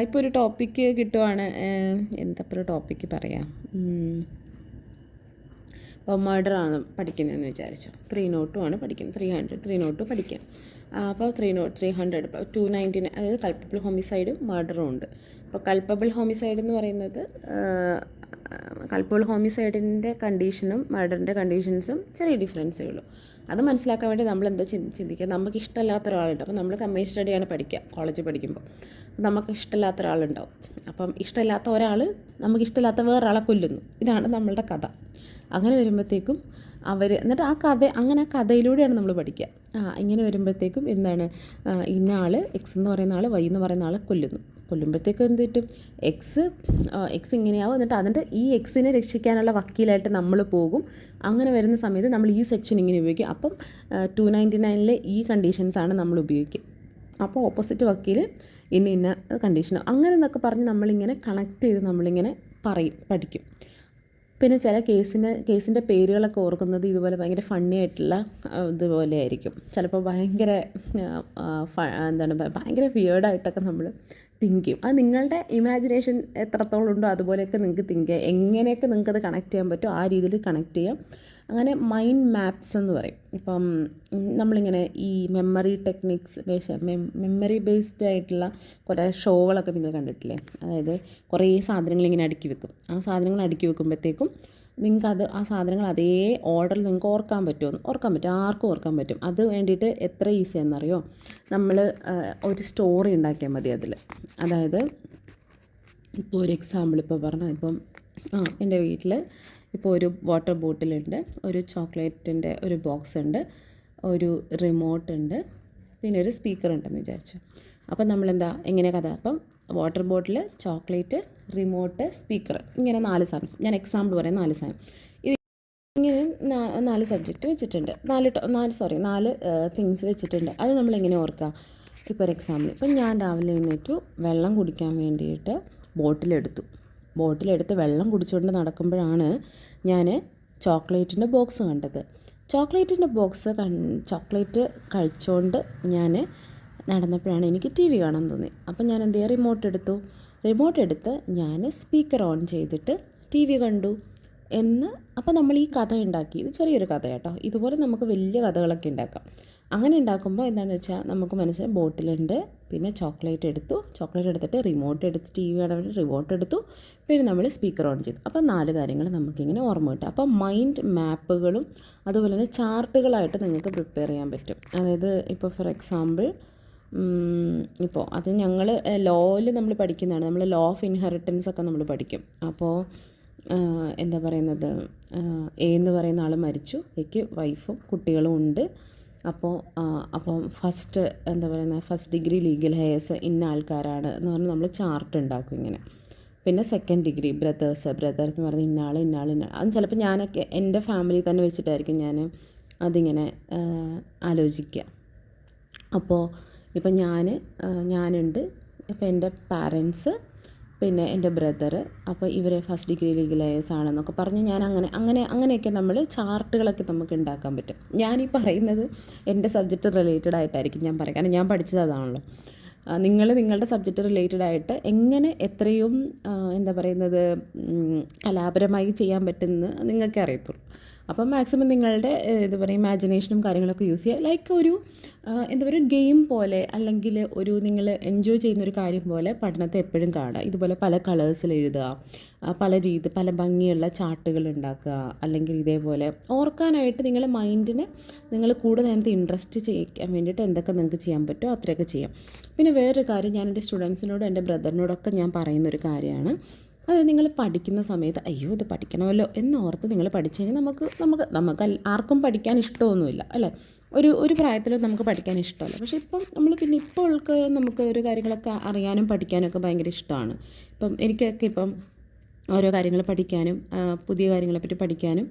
Speaker 1: ഇപ്പോൾ ഒരു ടോപ്പിക്ക് കിട്ടുവാണ്, എന്താ ഇപ്പോൾ ഒരു ടോപ്പിക്ക് പറയാം, ഇപ്പോൾ മർഡറാണ് പഠിക്കുന്നതെന്ന് വിചാരിച്ചോ. 302 ആണ് പഠിക്കുന്നത്, 300 പഠിക്കാം. അപ്പോൾ 300 ഇപ്പോൾ 299, അതായത് കൾപ്പബിൾ ഹോമിസൈഡും മർഡറും ഉണ്ട്. അപ്പോൾ കൾപ്പബിൾ ഹോമിസൈഡ് എന്ന് പറയുന്നത് കൾപ്പബിൾ ഹോമിസൈഡിൻ്റെ കണ്ടീഷനും മർഡറിൻ്റെ കണ്ടീഷൻസും ചെറിയ ഡിഫറൻസേ ഉള്ളൂ. അത് മനസ്സിലാക്കാൻ വേണ്ടി നമ്മൾ എന്താ ചിന്തിക്കുക, നമുക്ക് ഇഷ്ടമില്ലാത്ത ഒരാളുണ്ട്. അപ്പോൾ നമ്മൾ കമ്പൈൻ സ്റ്റഡിയാണ് പഠിക്കുക കോളേജിൽ പഠിക്കുമ്പോൾ. നമുക്ക് ഇഷ്ടമില്ലാത്ത ഒരാളുണ്ടാവും. അപ്പം ഇഷ്ടമില്ലാത്ത ഒരാൾ നമുക്ക് ഇഷ്ടമില്ലാത്ത വേറൊരാളെ കൊല്ലുന്നു. ഇതാണ് നമ്മളുടെ കഥ. അങ്ങനെ വരുമ്പോഴത്തേക്കും എന്നിട്ട് ആ കഥയിലൂടെയാണ് നമ്മൾ പഠിക്കുക. ഇങ്ങനെ വരുമ്പോഴത്തേക്കും എന്താണ്, ഇന്ന ആൾ എക്സ് എന്ന് പറയുന്ന ആൾ വൈ എന്ന് പറയുന്ന ആളെ കൊല്ലുമ്പോഴത്തേക്കും എന്ത് കിട്ടും, എക്സ് ഇങ്ങനെയാവും. എന്നിട്ട് ഈ എക്സിനെ രക്ഷിക്കാനുള്ള വക്കീലായിട്ട് നമ്മൾ പോകും. അങ്ങനെ വരുന്ന സമയത്ത് നമ്മൾ ഈ സെക്ഷൻ ഇങ്ങനെ ഉപയോഗിക്കും. അപ്പം 299 ഈ കണ്ടീഷൻസാണ് നമ്മൾ ഉപയോഗിക്കുക. അപ്പോൾ ഓപ്പോസിറ്റ് വക്കീൽ ഇന്ന കണ്ടീഷൻ അങ്ങനെ എന്നൊക്കെ പറഞ്ഞ് നമ്മളിങ്ങനെ കണക്ട് ചെയ്ത് നമ്മളിങ്ങനെ പഠിക്കും. പിന്നെ ചില കേസിൻ്റെ പേരുകളൊക്കെ ഓർക്കുന്നത് ഇതുപോലെ ഭയങ്കര ഫണ്ണി ആയിട്ടുള്ള ഇതുപോലെ ആയിരിക്കും. ചിലപ്പോൾ ഭയങ്കര ഭയങ്കര വിയേർഡായിട്ടൊക്കെ നമ്മൾ തിങ്ക് ചെയ്യും. അത് നിങ്ങളുടെ ഇമാജിനേഷൻ എത്രത്തോളം ഉണ്ടോ അതുപോലെയൊക്കെ നിങ്ങൾക്ക് തിങ്ക് ചെയ്യാം. എങ്ങനെയൊക്കെ നിങ്ങൾക്കത് കണക്ട് ചെയ്യാൻ പറ്റുമോ ആ രീതിയിൽ കണക്ട് ചെയ്യാം. അങ്ങനെ മൈൻഡ് മാപ്സ് എന്ന് പറയും. ഇപ്പം നമ്മളിങ്ങനെ ഈ മെമ്മറി ബേസ്ഡ് ആയിട്ടുള്ള കുറേ ഷോകളൊക്കെ നിങ്ങൾ കണ്ടിട്ടില്ലേ? അതായത് കുറേ സാധനങ്ങൾ ഇങ്ങനെ അടുക്കി വെക്കും. ആ സാധനങ്ങൾ അടുക്കി വെക്കുമ്പോഴത്തേക്കും നിങ്ങൾക്ക് ആ സാധനങ്ങൾ അതേ ഓർഡറിൽ നിങ്ങൾക്ക് ഓർക്കാൻ പറ്റും. ആർക്കും ഓർക്കാൻ പറ്റും. അത് വേണ്ടിയിട്ട് എത്ര ഈസിയാണെന്നറിയോ? നമ്മൾ ഒരു സ്റ്റോറി ഉണ്ടാക്കിയാൽ മതി അതിൽ. അതായത് ഇപ്പോൾ ഒരു എക്സാമ്പിൾ ഇപ്പോൾ പറഞ്ഞാൽ, ഇപ്പം എൻ്റെ വീട്ടിൽ ഇപ്പോൾ ഒരു വാട്ടർ ബോട്ടിലുണ്ട്, ഒരു ചോക്ലേറ്റിൻ്റെ ഒരു ബോക്സ് ഉണ്ട്, ഒരു റിമോട്ട് ഉണ്ട്, പിന്നെ ഒരു സ്പീക്കർ ഉണ്ടെന്ന് വിചാരിച്ചു. അപ്പം എങ്ങനെ കഥ, അപ്പം water bottle, chocolate, remote, speaker, ഇങ്ങനെ 4 സാധനം. ഞാൻ എക്സാമ്പിൾ പറയാം. 4 സാധനം ഇങ്ങനെ 4 സബ്ജക്റ്റ് വെച്ചിട്ടുണ്ട്, 4 തിങ്സ് വെച്ചിട്ടുണ്ട്. അത് നമ്മളെങ്ങനെ ഓർക്കുക? ഇപ്പോൾ ഒരു എക്സാമ്പിൾ, ഇപ്പം ഞാൻ രാവിലെ എഴുന്നേറ്റു, വെള്ളം കുടിക്കാൻ വേണ്ടിയിട്ട് ബോട്ടിലെടുത്ത് വെള്ളം കുടിച്ചുകൊണ്ട് നടക്കുമ്പോഴാണ് ഞാൻ ചോക്ലേറ്റിൻ്റെ ബോക്സ് കണ്ടത്. ചോക്ലേറ്റ് കഴിച്ചുകൊണ്ട് ഞാൻ നടന്നപ്പോഴാണ് എനിക്ക് TV കാണാൻ തോന്നി. അപ്പം ഞാൻ എന്ത് ചെയ്യുക, റിമോട്ട് എടുത്ത് ഞാൻ സ്പീക്കർ ഓൺ ചെയ്തിട്ട് TV കണ്ടു അപ്പോൾ നമ്മൾ ഈ കഥ ഉണ്ടാക്കി. ഇത് ചെറിയൊരു കഥ കേട്ടോ. ഇതുപോലെ നമുക്ക് വലിയ കഥകളൊക്കെ ഉണ്ടാക്കാം. അങ്ങനെ ഉണ്ടാക്കുമ്പോൾ എന്താണെന്ന് വെച്ചാൽ നമുക്ക് മനസ്സിലായി, ബോട്ടിലുണ്ട്, പിന്നെ ചോക്ലേറ്റ് എടുത്തിട്ട് റിമോട്ട് എടുത്ത് TV കാണാൻ വേണ്ടി റിമോട്ട് എടുത്തു, പിന്നെ നമ്മൾ സ്പീക്കർ ഓൺ ചെയ്തു. അപ്പോൾ 4 കാര്യങ്ങൾ നമുക്കിങ്ങനെ ഓർമ്മ കിട്ടും. അപ്പോൾ മൈൻഡ് മാപ്പുകളും അതുപോലെ തന്നെ ചാർട്ടുകളായിട്ട് നിങ്ങൾക്ക് പ്രിപ്പയർ ചെയ്യാൻ പറ്റും. അതായത് ഇപ്പോൾ ഫോർ എക്സാമ്പിൾ, ഇപ്പോൾ അത് ഞങ്ങൾ ലോയിൽ നമ്മൾ പഠിക്കുന്നതാണ്. നമ്മൾ ലോ ഓഫ് ഇൻഹെറിറ്റൻസ് ഒക്കെ നമ്മൾ പഠിക്കും. അപ്പോൾ എന്താ പറയുന്നത്, എ എന്ന് പറയുന്ന ആൾ മരിച്ചു, എക്ക് വൈഫും കുട്ടികളും ഉണ്ട്. അപ്പോൾ ഫസ്റ്റ് ഡിഗ്രി ലീഗൽ ഹെയർസ് ഇന്ന ആൾക്കാരാണ് എന്ന് പറഞ്ഞാൽ നമ്മൾ ചാർട്ട് ഉണ്ടാക്കും ഇങ്ങനെ. പിന്നെ സെക്കൻഡ് ഡിഗ്രി ബ്രദർ എന്ന് പറഞ്ഞാൽ ഇന്ന ആൾ. അത് ചിലപ്പോൾ ഞാനൊക്കെ എൻ്റെ ഫാമിലി തന്നെ വെച്ചിട്ടായിരിക്കും ഞാൻ അതിങ്ങനെ ആലോചിക്കുക. അപ്പോൾ ഇപ്പം ഞാനുണ്ട്, അപ്പോൾ എൻ്റെ പാരൻസ്, പിന്നെ എൻ്റെ ബ്രദർ, അപ്പോൾ ഇവർ ഫസ്റ്റ് ഡിഗ്രി ലീഗൽ ഹെയർസ് ആണെന്നൊക്കെ പറഞ്ഞ് ഞാൻ അങ്ങനെയൊക്കെ നമ്മൾ ചാർട്ടുകളൊക്കെ നമുക്ക് ഉണ്ടാക്കാൻ പറ്റും. ഞാനീ പറയുന്നത് എൻ്റെ സബ്ജക്റ്റ് റിലേറ്റഡ് ആയിട്ടായിരിക്കും ഞാൻ പറയാം, കാരണം ഞാൻ പഠിച്ചത് അതാണല്ലോ. നിങ്ങളുടെ സബ്ജക്റ്റ് റിലേറ്റഡ് ആയിട്ട് എങ്ങനെ എത്രയും കലാപരമായി ചെയ്യാൻ പറ്റുമെന്ന് നിങ്ങൾക്ക് അറിയത്തുള്ളൂ. അപ്പം മാക്സിമം നിങ്ങളുടെ ഇമാജിനേഷനും കാര്യങ്ങളൊക്കെ യൂസ് ചെയ്യുക. ലൈക്ക് ഒരു ഗെയിം പോലെ, അല്ലെങ്കിൽ നിങ്ങൾ എൻജോയ് ചെയ്യുന്നൊരു കാര്യം പോലെ പഠനത്തെ എപ്പോഴും കാണുക. ഇതുപോലെ പല കളേഴ്സിൽ എഴുതുക, പല ഭംഗിയുള്ള ചാർട്ടുകൾ ഉണ്ടാക്കുക, അല്ലെങ്കിൽ ഇതേപോലെ ഓർക്കാനായിട്ട് നിങ്ങളുടെ മൈൻഡിനെ നിങ്ങൾ കൂടുതൽ അതിനകത്ത് ഇൻട്രസ്റ്റ് ചെയ്യിക്കാൻ വേണ്ടിയിട്ട് എന്തൊക്കെ നിങ്ങൾക്ക് ചെയ്യാൻ പറ്റുമോ അത്രയൊക്കെ ചെയ്യാം. പിന്നെ വേറൊരു കാര്യം, ഞാൻ എൻ്റെ സ്റ്റുഡൻസിനോടും എൻ്റെ ബ്രദറിനോടൊക്കെ ഞാൻ പറയുന്നൊരു കാര്യമാണ്, അത് നിങ്ങൾ പഠിക്കുന്ന സമയത്ത് അയ്യോ ഇത് പഠിക്കണമല്ലോ എന്നോർത്ത് നിങ്ങൾ പഠിച്ചു കഴിഞ്ഞാൽ നമുക്ക് ആർക്കും പഠിക്കാൻ ഇഷ്ടമൊന്നുമില്ല അല്ലേ? ഒരു പ്രായത്തിലും നമുക്ക് പഠിക്കാൻ ഇഷ്ടമല്ല. പക്ഷേ ഇപ്പം നമ്മൾ പിന്നെ ഇപ്പോൾ ഉൾക്ക് നമുക്ക് ഒരു കാര്യങ്ങളൊക്കെ അറിയാനും പഠിക്കാനൊക്കെ ഭയങ്കര ഇഷ്ടമാണ്. ഇപ്പം എനിക്കൊക്കെ ഇപ്പം ഓരോ കാര്യങ്ങൾ പഠിക്കാനും പുതിയ കാര്യങ്ങളെപ്പറ്റി പഠിക്കാനും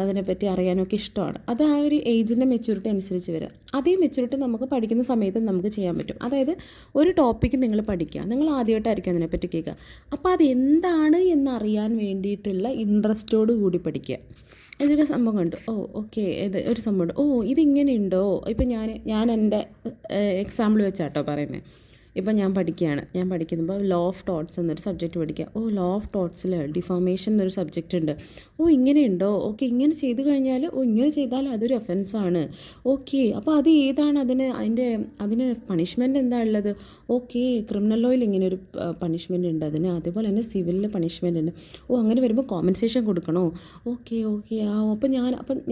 Speaker 1: അതിനെപ്പറ്റി അറിയാനൊക്കെ ഇഷ്ടമാണ്. അത് ആ ഒരു ഏജിൻ്റെ മെച്യൂരിറ്റി അനുസരിച്ച് വരിക. അതേ മെച്യൂരിറ്റി നമുക്ക് പഠിക്കുന്ന സമയത്ത് നമുക്ക് ചെയ്യാൻ പറ്റും. അതായത് ഒരു ടോപ്പിക്ക് നിങ്ങൾ പഠിക്കുക, നിങ്ങൾ ആദ്യമായിട്ടായിരിക്കും അതിനെപ്പറ്റി കേൾക്കുക. അപ്പോൾ അത് എന്താണ് എന്നറിയാൻ വേണ്ടിയിട്ടുള്ള ഇൻട്രസ്റ്റോട് കൂടി പഠിക്കുക. ഇതൊരു സംഭവം കണ്ടു, ഓക്കെ, ഇത് ഒരു സംഭവമുണ്ട്, ഇതിങ്ങനെയുണ്ടോ. ഇപ്പം ഞാൻ എൻ്റെ എക്സാമ്പിൾ വെച്ചാട്ടോ പറയുന്നത്. ഇപ്പം ഞാൻ പഠിക്കുമ്പോൾ ലോ ഓഫ് തോട്ട്സ് എന്നൊരു സബ്ജക്റ്റ് പഠിക്കുക. ലോ ഓഫ് തോട്ട്സിൽ ഡിഫോമേഷൻ എന്നൊരു സബ്ജക്റ്റ് ഉണ്ട്. ഇങ്ങനെയുണ്ടോ, ഓക്കെ, ഇങ്ങനെ ചെയ്ത് കഴിഞ്ഞാൽ ഇങ്ങനെ ചെയ്താൽ അതൊരു ഒഫൻസാണ്. ഓക്കെ, അപ്പോൾ അത് ഏതാണ്, അതിന് പണിഷ്മെൻറ്റ് എന്താ ഉള്ളത്. ഓക്കെ, ക്രിമിനൽ ലോയിൽ ഇങ്ങനെ ഒരു പണിഷ്മെൻറ്റ് ഉണ്ട് അതിന്, അതുപോലെ തന്നെ സിവിലിൽ പണിഷ്മെൻറ്റ് ഉണ്ട്. അങ്ങനെ വരുമ്പോൾ കോമ്പൻസേഷൻ കൊടുക്കണോ. ഓക്കെ, അപ്പം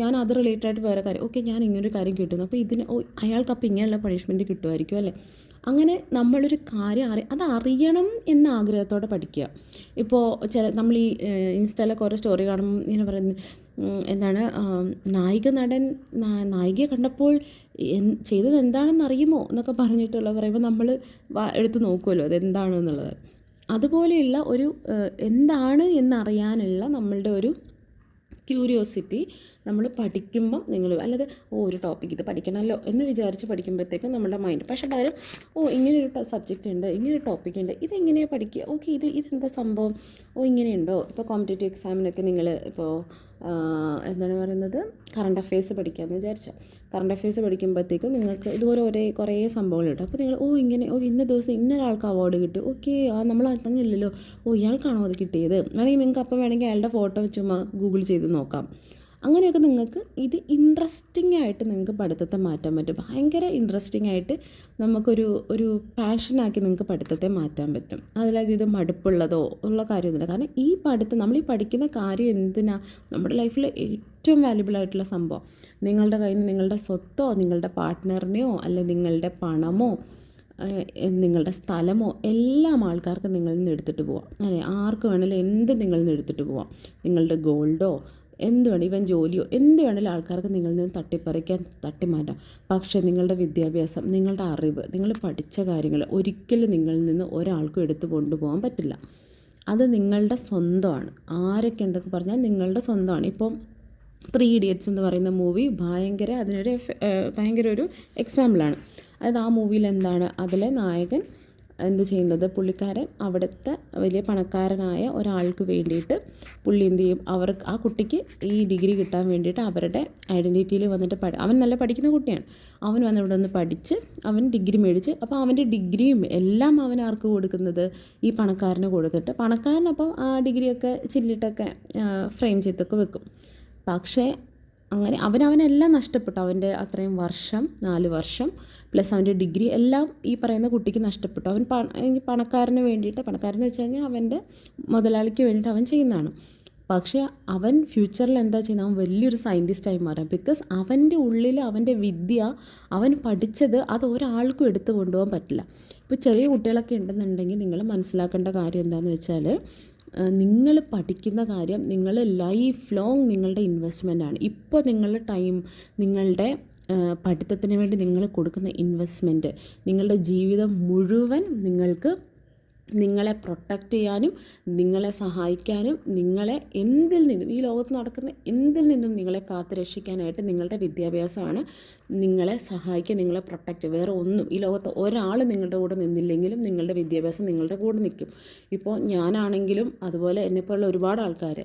Speaker 1: ഞാൻ അത് റിലേറ്റഡ് ആയിട്ട് വേറെ കാര്യം, ഓക്കെ, ഞാൻ ഇങ്ങനൊരു കാര്യം കിട്ടുന്നു, അപ്പോൾ അയാൾക്ക് അപ്പോൾ ഇങ്ങനെയുള്ള പണിഷ്മെൻറ്റ് കിട്ടുമായിരിക്കും അല്ലേ. അങ്ങനെ നമ്മളൊരു കാര്യം അതറിയണം എന്ന ആഗ്രഹത്തോടെ പഠിക്കുക. ഇപ്പോൾ നമ്മൾ ഈ ഇൻസ്റ്റയിലൊക്കെ ഓരോ സ്റ്റോറി കാണുമ്പോൾ ഇങ്ങനെ പറയുന്നത് എന്താണ്, നായികയെ കണ്ടപ്പോൾ ചെയ്തത് എന്താണെന്ന് അറിയുമോ എന്നൊക്കെ പറഞ്ഞിട്ടുള്ള പറയുമ്പോൾ നമ്മൾ എടുത്ത് നോക്കുമല്ലോ അതെന്താണെന്നുള്ളത്. അതുപോലെയുള്ള ഒരു എന്താണ് എന്നറിയാനുള്ള നമ്മളുടെ ഒരു ക്യൂരിയോസിറ്റി നമ്മൾ പഠിക്കുമ്പം അല്ലാതെ ഒരു ടോപ്പിക്ക് ഇത് പഠിക്കണമല്ലോ എന്ന് വിചാരിച്ച് പഠിക്കുമ്പോഴത്തേക്കും നമ്മുടെ മൈൻഡ്, പക്ഷേ പകരം ഇങ്ങനെയൊരു സബ്ജക്റ്റ് ഉണ്ട്, ഇങ്ങനൊരു ടോപ്പിക്ക് ഉണ്ട്, ഇതെങ്ങനെയാണ് പഠിക്കുക, ഓക്കെ, ഇതെന്താ സംഭവം, ഇങ്ങനെയുണ്ടോ. ഇപ്പോൾ കോമ്പറ്റേറ്റീവ് എക്സാമിനൊക്കെ നിങ്ങൾ ഇപ്പോൾ എന്താണ് പറയുന്നത്, കറണ്ട് അഫെയർസ് പഠിക്കാമെന്ന് വിചാരിച്ചോ. കറണ്ട് അഫെയർസ് പഠിക്കുമ്പോഴത്തേക്കും നിങ്ങൾക്ക് ഇതുപോലെ കുറേ സംഭവങ്ങളുണ്ട്. അപ്പോൾ നിങ്ങൾ ഇങ്ങനെ ഇന്ന ദിവസം ഇന്നൊരാൾക്ക് അവാർഡ് കിട്ടും, ഓക്കെ, നമ്മൾ അറിഞ്ഞില്ലല്ലോ, ഇയാൾക്കാണോ അത് കിട്ടിയത്. അല്ലെങ്കിൽ നിങ്ങൾക്ക് അപ്പം വേണമെങ്കിൽ അയാളുടെ ഫോട്ടോ ചുമ്മാ ഗൂഗിൾ ചെയ്ത് നോക്കാം. അങ്ങനെയൊക്കെ നിങ്ങൾക്ക് ഇത് ഇൻട്രസ്റ്റിംഗ് ആയിട്ട് നിങ്ങൾക്ക് പഠിത്തത്തെ മാറ്റാൻ പറ്റും. ഭയങ്കര ഇൻട്രസ്റ്റിംഗ് ആയിട്ട് ഒരു പാഷനാക്കി നിങ്ങൾക്ക് പഠിത്തത്തെ മാറ്റാൻ പറ്റും. അതിലത് ഇത് മടുപ്പുള്ളതോ ഉള്ള കാര്യമൊന്നുമില്ല. കാരണം നമ്മൾ ഈ പഠിക്കുന്ന കാര്യം എന്തിനാണ്, നമ്മുടെ ലൈഫിൽ ഏറ്റവും വാല്യുബിൾ ആയിട്ടുള്ള സംഭവം. നിങ്ങളുടെ കയ്യിൽ നിന്ന് നിങ്ങളുടെ സ്വത്തോ നിങ്ങളുടെ പാർട്ട്ണറിനെയോ അല്ലെങ്കിൽ നിങ്ങളുടെ പണമോ നിങ്ങളുടെ സ്ഥലമോ എല്ലാം ആൾക്കാർക്ക് നിങ്ങളിൽ നിന്ന് എടുത്തിട്ട് പോവാം, അല്ലേ. ആർക്ക് വേണമെങ്കിലും എന്ത് നിങ്ങളിൽ നിന്ന് എടുത്തിട്ട് പോവാം. നിങ്ങളുടെ ഗോൾഡോ എന്ത് വേണം, ഇവൻ ജോലിയോ എന്ത് വേണമെങ്കിലും ആൾക്കാർക്ക് നിങ്ങളിൽ നിന്ന് തട്ടിമാറ്റാം. പക്ഷേ നിങ്ങളുടെ വിദ്യാഭ്യാസം, നിങ്ങളുടെ അറിവ്, നിങ്ങൾ പഠിച്ച കാര്യങ്ങൾ ഒരിക്കലും നിങ്ങളിൽ നിന്ന് ഒരാൾക്കും എടുത്തു കൊണ്ടുപോകാൻ പറ്റില്ല. അത് നിങ്ങളുടെ സ്വന്തമാണ്. ആരൊക്കെ എന്തൊക്കെ പറഞ്ഞാൽ നിങ്ങളുടെ സ്വന്തമാണ്. ഇപ്പം 3 Idiots എന്ന് പറയുന്ന മൂവി ഭയങ്കര ഒരു എക്സാമ്പിളാണ്. അതായത് ആ മൂവിയിൽ എന്താണ്, അതിലെ നായകൻ എന്ത് ചെയ്യുന്നത്, പുള്ളിക്കാരൻ അവിടുത്തെ വലിയ പണക്കാരനായ ഒരാൾക്ക് വേണ്ടിയിട്ട് പുള്ളി എന്ത് ചെയ്യും, ആ കുട്ടിക്ക് ഈ ഡിഗ്രി കിട്ടാൻ വേണ്ടിയിട്ട് അവരുടെ ഐഡൻറ്റിറ്റിയിൽ വന്നിട്ട് അവൻ നല്ല പഠിക്കുന്ന കുട്ടിയാണ്, അവൻ വന്ന് ഇവിടെ നിന്ന് പഠിച്ച് അവൻ ഡിഗ്രി മേടിച്ച്, അപ്പോൾ അവൻ്റെ ഡിഗ്രിയും എല്ലാം അവൻ ആർക്ക് കൊടുക്കുന്നത്, ഈ പണക്കാരന് കൊടുത്തിട്ട് പണക്കാരനപ്പം ആ ഡിഗ്രിയൊക്കെ ചില്ലിട്ടൊക്കെ ഫ്രെയിം ചെയ്തൊക്കെ വെക്കും. പക്ഷേ അങ്ങനെ അവനെല്ലാം നഷ്ടപ്പെട്ടു. അവൻ്റെ അത്രയും വർഷം 4 വർഷം പ്ലസ് അവൻ്റെ ഡിഗ്രി എല്ലാം ഈ പറയുന്ന കുട്ടിക്ക് നഷ്ടപ്പെട്ടു. അവൻ പണക്കാരന് വേണ്ടിയിട്ട്, പണക്കാരെന്ന് വെച്ച് കഴിഞ്ഞാൽ അവൻ്റെ മുതലാളിക്ക് വേണ്ടിയിട്ട് അവൻ ചെയ്യുന്നതാണ്. പക്ഷേ അവൻ ഫ്യൂച്ചറിൽ എന്താ ചെയ്യുന്നത്, അവൻ വലിയൊരു സയൻറ്റിസ്റ്റായി മാറാം. ബിക്കോസ് അവൻ്റെ ഉള്ളിൽ അവൻ്റെ വിദ്യ, അവൻ പഠിച്ചത് അത് ഒരാൾക്കും എടുത്തു കൊണ്ടുപോകാൻ പറ്റില്ല. ഇപ്പോൾ ചെറിയ കുട്ടികളൊക്കെ ഉണ്ടെന്നുണ്ടെങ്കിൽ നിങ്ങൾ മനസ്സിലാക്കേണ്ട കാര്യം എന്താണെന്ന് വെച്ചാൽ, നിങ്ങൾ പഠിക്കുന്ന കാര്യം നിങ്ങൾ ലൈഫ് ലോങ് നിങ്ങളുടെ ഇൻവെസ്റ്റ്മെൻ്റാണ്. ഇപ്പോൾ നിങ്ങളുടെ ടൈം, നിങ്ങളുടെ പഠിത്തത്തിന് വേണ്ടി നിങ്ങൾ കൊടുക്കുന്ന ഇൻവെസ്റ്റ്മെൻറ്റ്, നിങ്ങളുടെ ജീവിതം മുഴുവൻ നിങ്ങളെ പ്രൊട്ടക്റ്റ് ചെയ്യാനും നിങ്ങളെ സഹായിക്കാനും നിങ്ങളെ എന്തിൽ നിന്നും, ഈ ലോകത്ത് നടക്കുന്ന എന്തിൽ നിന്നും നിങ്ങളെ കാത്തു രക്ഷിക്കാനായിട്ട് നിങ്ങളുടെ വിദ്യാഭ്യാസമാണ് നിങ്ങളെ സഹായിക്കുക, നിങ്ങളെ പ്രൊട്ടക്റ്റ്. വേറെ ഒന്നും ഈ ലോകത്ത് ഒരാൾ നിങ്ങളുടെ കൂടെ നിന്നില്ലെങ്കിലും നിങ്ങളുടെ വിദ്യാഭ്യാസം നിങ്ങളുടെ കൂടെ നിൽക്കും. ഇപ്പോൾ ഞാനാണെങ്കിലും അതുപോലെ എന്നെപ്പോലുള്ള ഒരുപാട് ആൾക്കാർ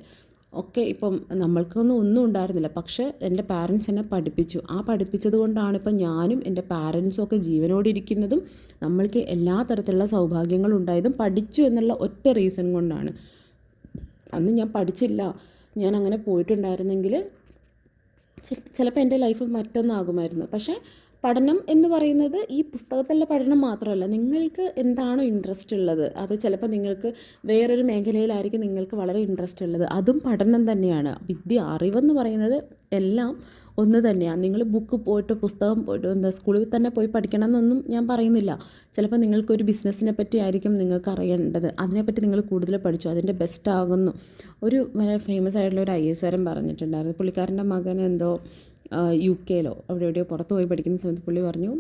Speaker 1: ഒക്കെ ഇപ്പം ഒന്നും ഉണ്ടായിരുന്നില്ല, പക്ഷേ എൻ്റെ പാരൻസ് എന്നെ പഠിപ്പിച്ചു. ആ പഠിപ്പിച്ചത് കൊണ്ടാണ് ഇപ്പം ഞാനും എൻ്റെ പാരൻസും ഒക്കെ ജീവനോടിരിക്കുന്നതും നമ്മൾക്ക് എല്ലാ തരത്തിലുള്ള സൗഭാഗ്യങ്ങളും ഉണ്ടായതും പഠിച്ചു എന്നുള്ള ഒറ്റ റീസൺ കൊണ്ടാണ്. അന്ന് ഞാൻ പഠിച്ചില്ല, ഞാൻ അങ്ങനെ പോയിട്ടുണ്ടായിരുന്നെങ്കിൽ ചിലപ്പോൾ എൻ്റെ ലൈഫ് മറ്റൊന്നാകുമായിരുന്നു. പക്ഷേ പഠനം എന്ന് പറയുന്നത് ഈ പുസ്തകത്തിലുള്ള പഠനം മാത്രമല്ല, നിങ്ങൾക്ക് എന്താണോ ഇൻട്രസ്റ്റ് ഉള്ളത്, അത് ചിലപ്പോൾ നിങ്ങൾക്ക് വേറൊരു മേഖലയിലായിരിക്കും നിങ്ങൾക്ക് വളരെ ഇൻട്രസ്റ്റ് ഉള്ളത്, അതും പഠനം തന്നെയാണ്. അറിവെന്ന് പറയുന്നത് എല്ലാം ഒന്ന് തന്നെയാണ്. നിങ്ങൾ പുസ്തകം പോയിട്ട് സ്കൂളിൽ തന്നെ പോയി പഠിക്കണം എന്നൊന്നും ഞാൻ പറയുന്നില്ല. ചിലപ്പോൾ നിങ്ങൾക്കൊരു ബിസിനസ്സിനെ പറ്റി ആയിരിക്കും നിങ്ങൾക്ക് അറിയേണ്ടത്, അതിനെപ്പറ്റി നിങ്ങൾ കൂടുതൽ പഠിച്ചു, അതിൻ്റെ ബെസ്റ്റ് ആകുന്നു. ഒരു ഫേമസ് ആയിട്ടുള്ള ഒരു IAS കാരൻ പറഞ്ഞിട്ടുണ്ടായിരുന്നു, പുള്ളിക്കാരൻ്റെ മകൻ എന്തോ യു കെയിലോ അവിടെ എവിടെയോ പുറത്ത് പോയി പഠിക്കുന്ന സമയത്ത് പുള്ളി പറഞ്ഞു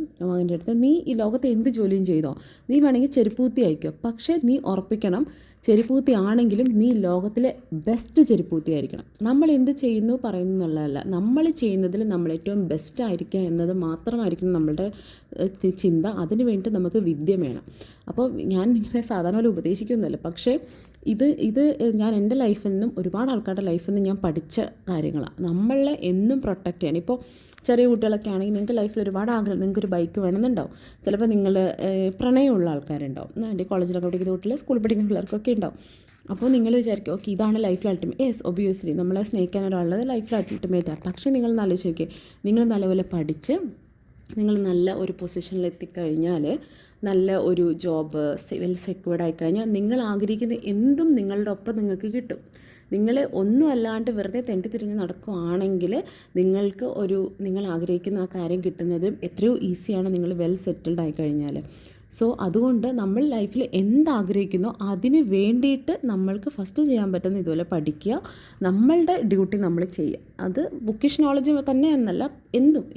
Speaker 1: എൻ്റെ അടുത്ത്, നീ ഈ ലോകത്ത് എന്ത് ജോലിയും ചെയ്തോ, നീ വേണമെങ്കിൽ ചെരുപ്പൂത്തി ആയിക്കോ, പക്ഷേ നീ ഉറപ്പിക്കണം ചെരുപ്പൂത്തി ആണെങ്കിലും നീ ലോകത്തിലെ ബെസ്റ്റ് ചെരുപ്പൂത്തി ആയിരിക്കണം. നമ്മൾ എന്ത് ചെയ്യുന്നു പറയുന്നു എന്നുള്ളതല്ല, നമ്മൾ ചെയ്യുന്നതിൽ നമ്മൾ ഏറ്റവും ബെസ്റ്റ് ആയിരിക്കുക എന്നത് മാത്രമായിരിക്കും നമ്മളുടെ ചിന്ത. അതിന് വേണ്ടി നമുക്ക് വിദ്യ വേണം. അപ്പോൾ ഞാൻ നിങ്ങളെ സാധാരണ പോലെ ഉപദേശിക്കുന്നില്ല, പക്ഷേ ഇത് ഞാൻ എൻ്റെ ലൈഫിൽ നിന്നും ഒരുപാട് ആൾക്കാരുടെ ലൈഫിൽ നിന്നും ഞാൻ പഠിച്ച കാര്യങ്ങളാണ്. നമ്മളെ എന്നും പ്രൊട്ടക്റ്റ് ചെയ്യണം. ഇപ്പോൾ ചെറിയ കുട്ടികളൊക്കെ ആണെങ്കിൽ നിങ്ങൾക്ക് ലൈഫിൽ ഒരുപാട് ആഗ്രഹം, നിങ്ങൾക്കൊരു ബൈക്ക് വേണമെന്നുണ്ടാവും. ചിലപ്പോൾ നിങ്ങൾ പ്രണയമുള്ള ആൾക്കാരുണ്ടാവും. എൻ്റെ കോളേജിലൊക്കെ പഠിക്കുന്ന കുട്ടികൾ, സ്കൂളിൽ പഠിക്കുന്ന പിള്ളേർക്കൊക്കെ ഉണ്ടാവും. അപ്പോൾ നിങ്ങൾ വിചാരിക്കും ഓക്കെ ഇതാണ് ലൈഫിൽ അൾട്ടിമേറ്റ്. യെസ്, ഒബിയസ്ലി നമ്മളെ സ്നേഹിക്കാൻ ഒരാളുള്ളത് ലൈഫിൽ അൾട്ടിമേറ്റാണ്. പക്ഷേ നിങ്ങൾ ആലോചിച്ച് നോക്കിയേ, നിങ്ങൾ നല്ലപോലെ പഠിച്ച് നിങ്ങൾ നല്ല ഒരു പൊസിഷനിൽ എത്തിക്കഴിഞ്ഞാൽ, നല്ല ഒരു ജോബ് വെൽ സെക്യൂർഡ് ആയിക്കഴിഞ്ഞാൽ, നിങ്ങൾ ആഗ്രഹിക്കുന്ന എന്തും നിങ്ങളുടെ ഒപ്പം നിങ്ങൾക്ക് കിട്ടും. നിങ്ങൾ ഒന്നും അല്ലാണ്ട് വെറുതെ തെണ്ടി തിരിഞ്ഞ് നടക്കുകയാണെങ്കിൽ നിങ്ങൾ ആഗ്രഹിക്കുന്ന ആ കാര്യം കിട്ടുന്നതും എത്രയോ ഈസിയാണ് നിങ്ങൾ വെൽ സെറ്റിൽഡ് ആയി കഴിഞ്ഞാൽ. സോ അതുകൊണ്ട് നമ്മൾ ലൈഫിൽ എന്താഗ്രഹിക്കുന്നോ അതിന് വേണ്ടിയിട്ട് നമ്മൾക്ക് ഫസ്റ്റ് ചെയ്യാൻ പറ്റുന്ന ഇതുപോലെ പഠിക്കുക, നമ്മളുടെ ഡ്യൂട്ടി നമ്മൾ ചെയ്യുക. അത് ബുക്കിഷ് നോളജ് തന്നെയാണെന്നല്ല,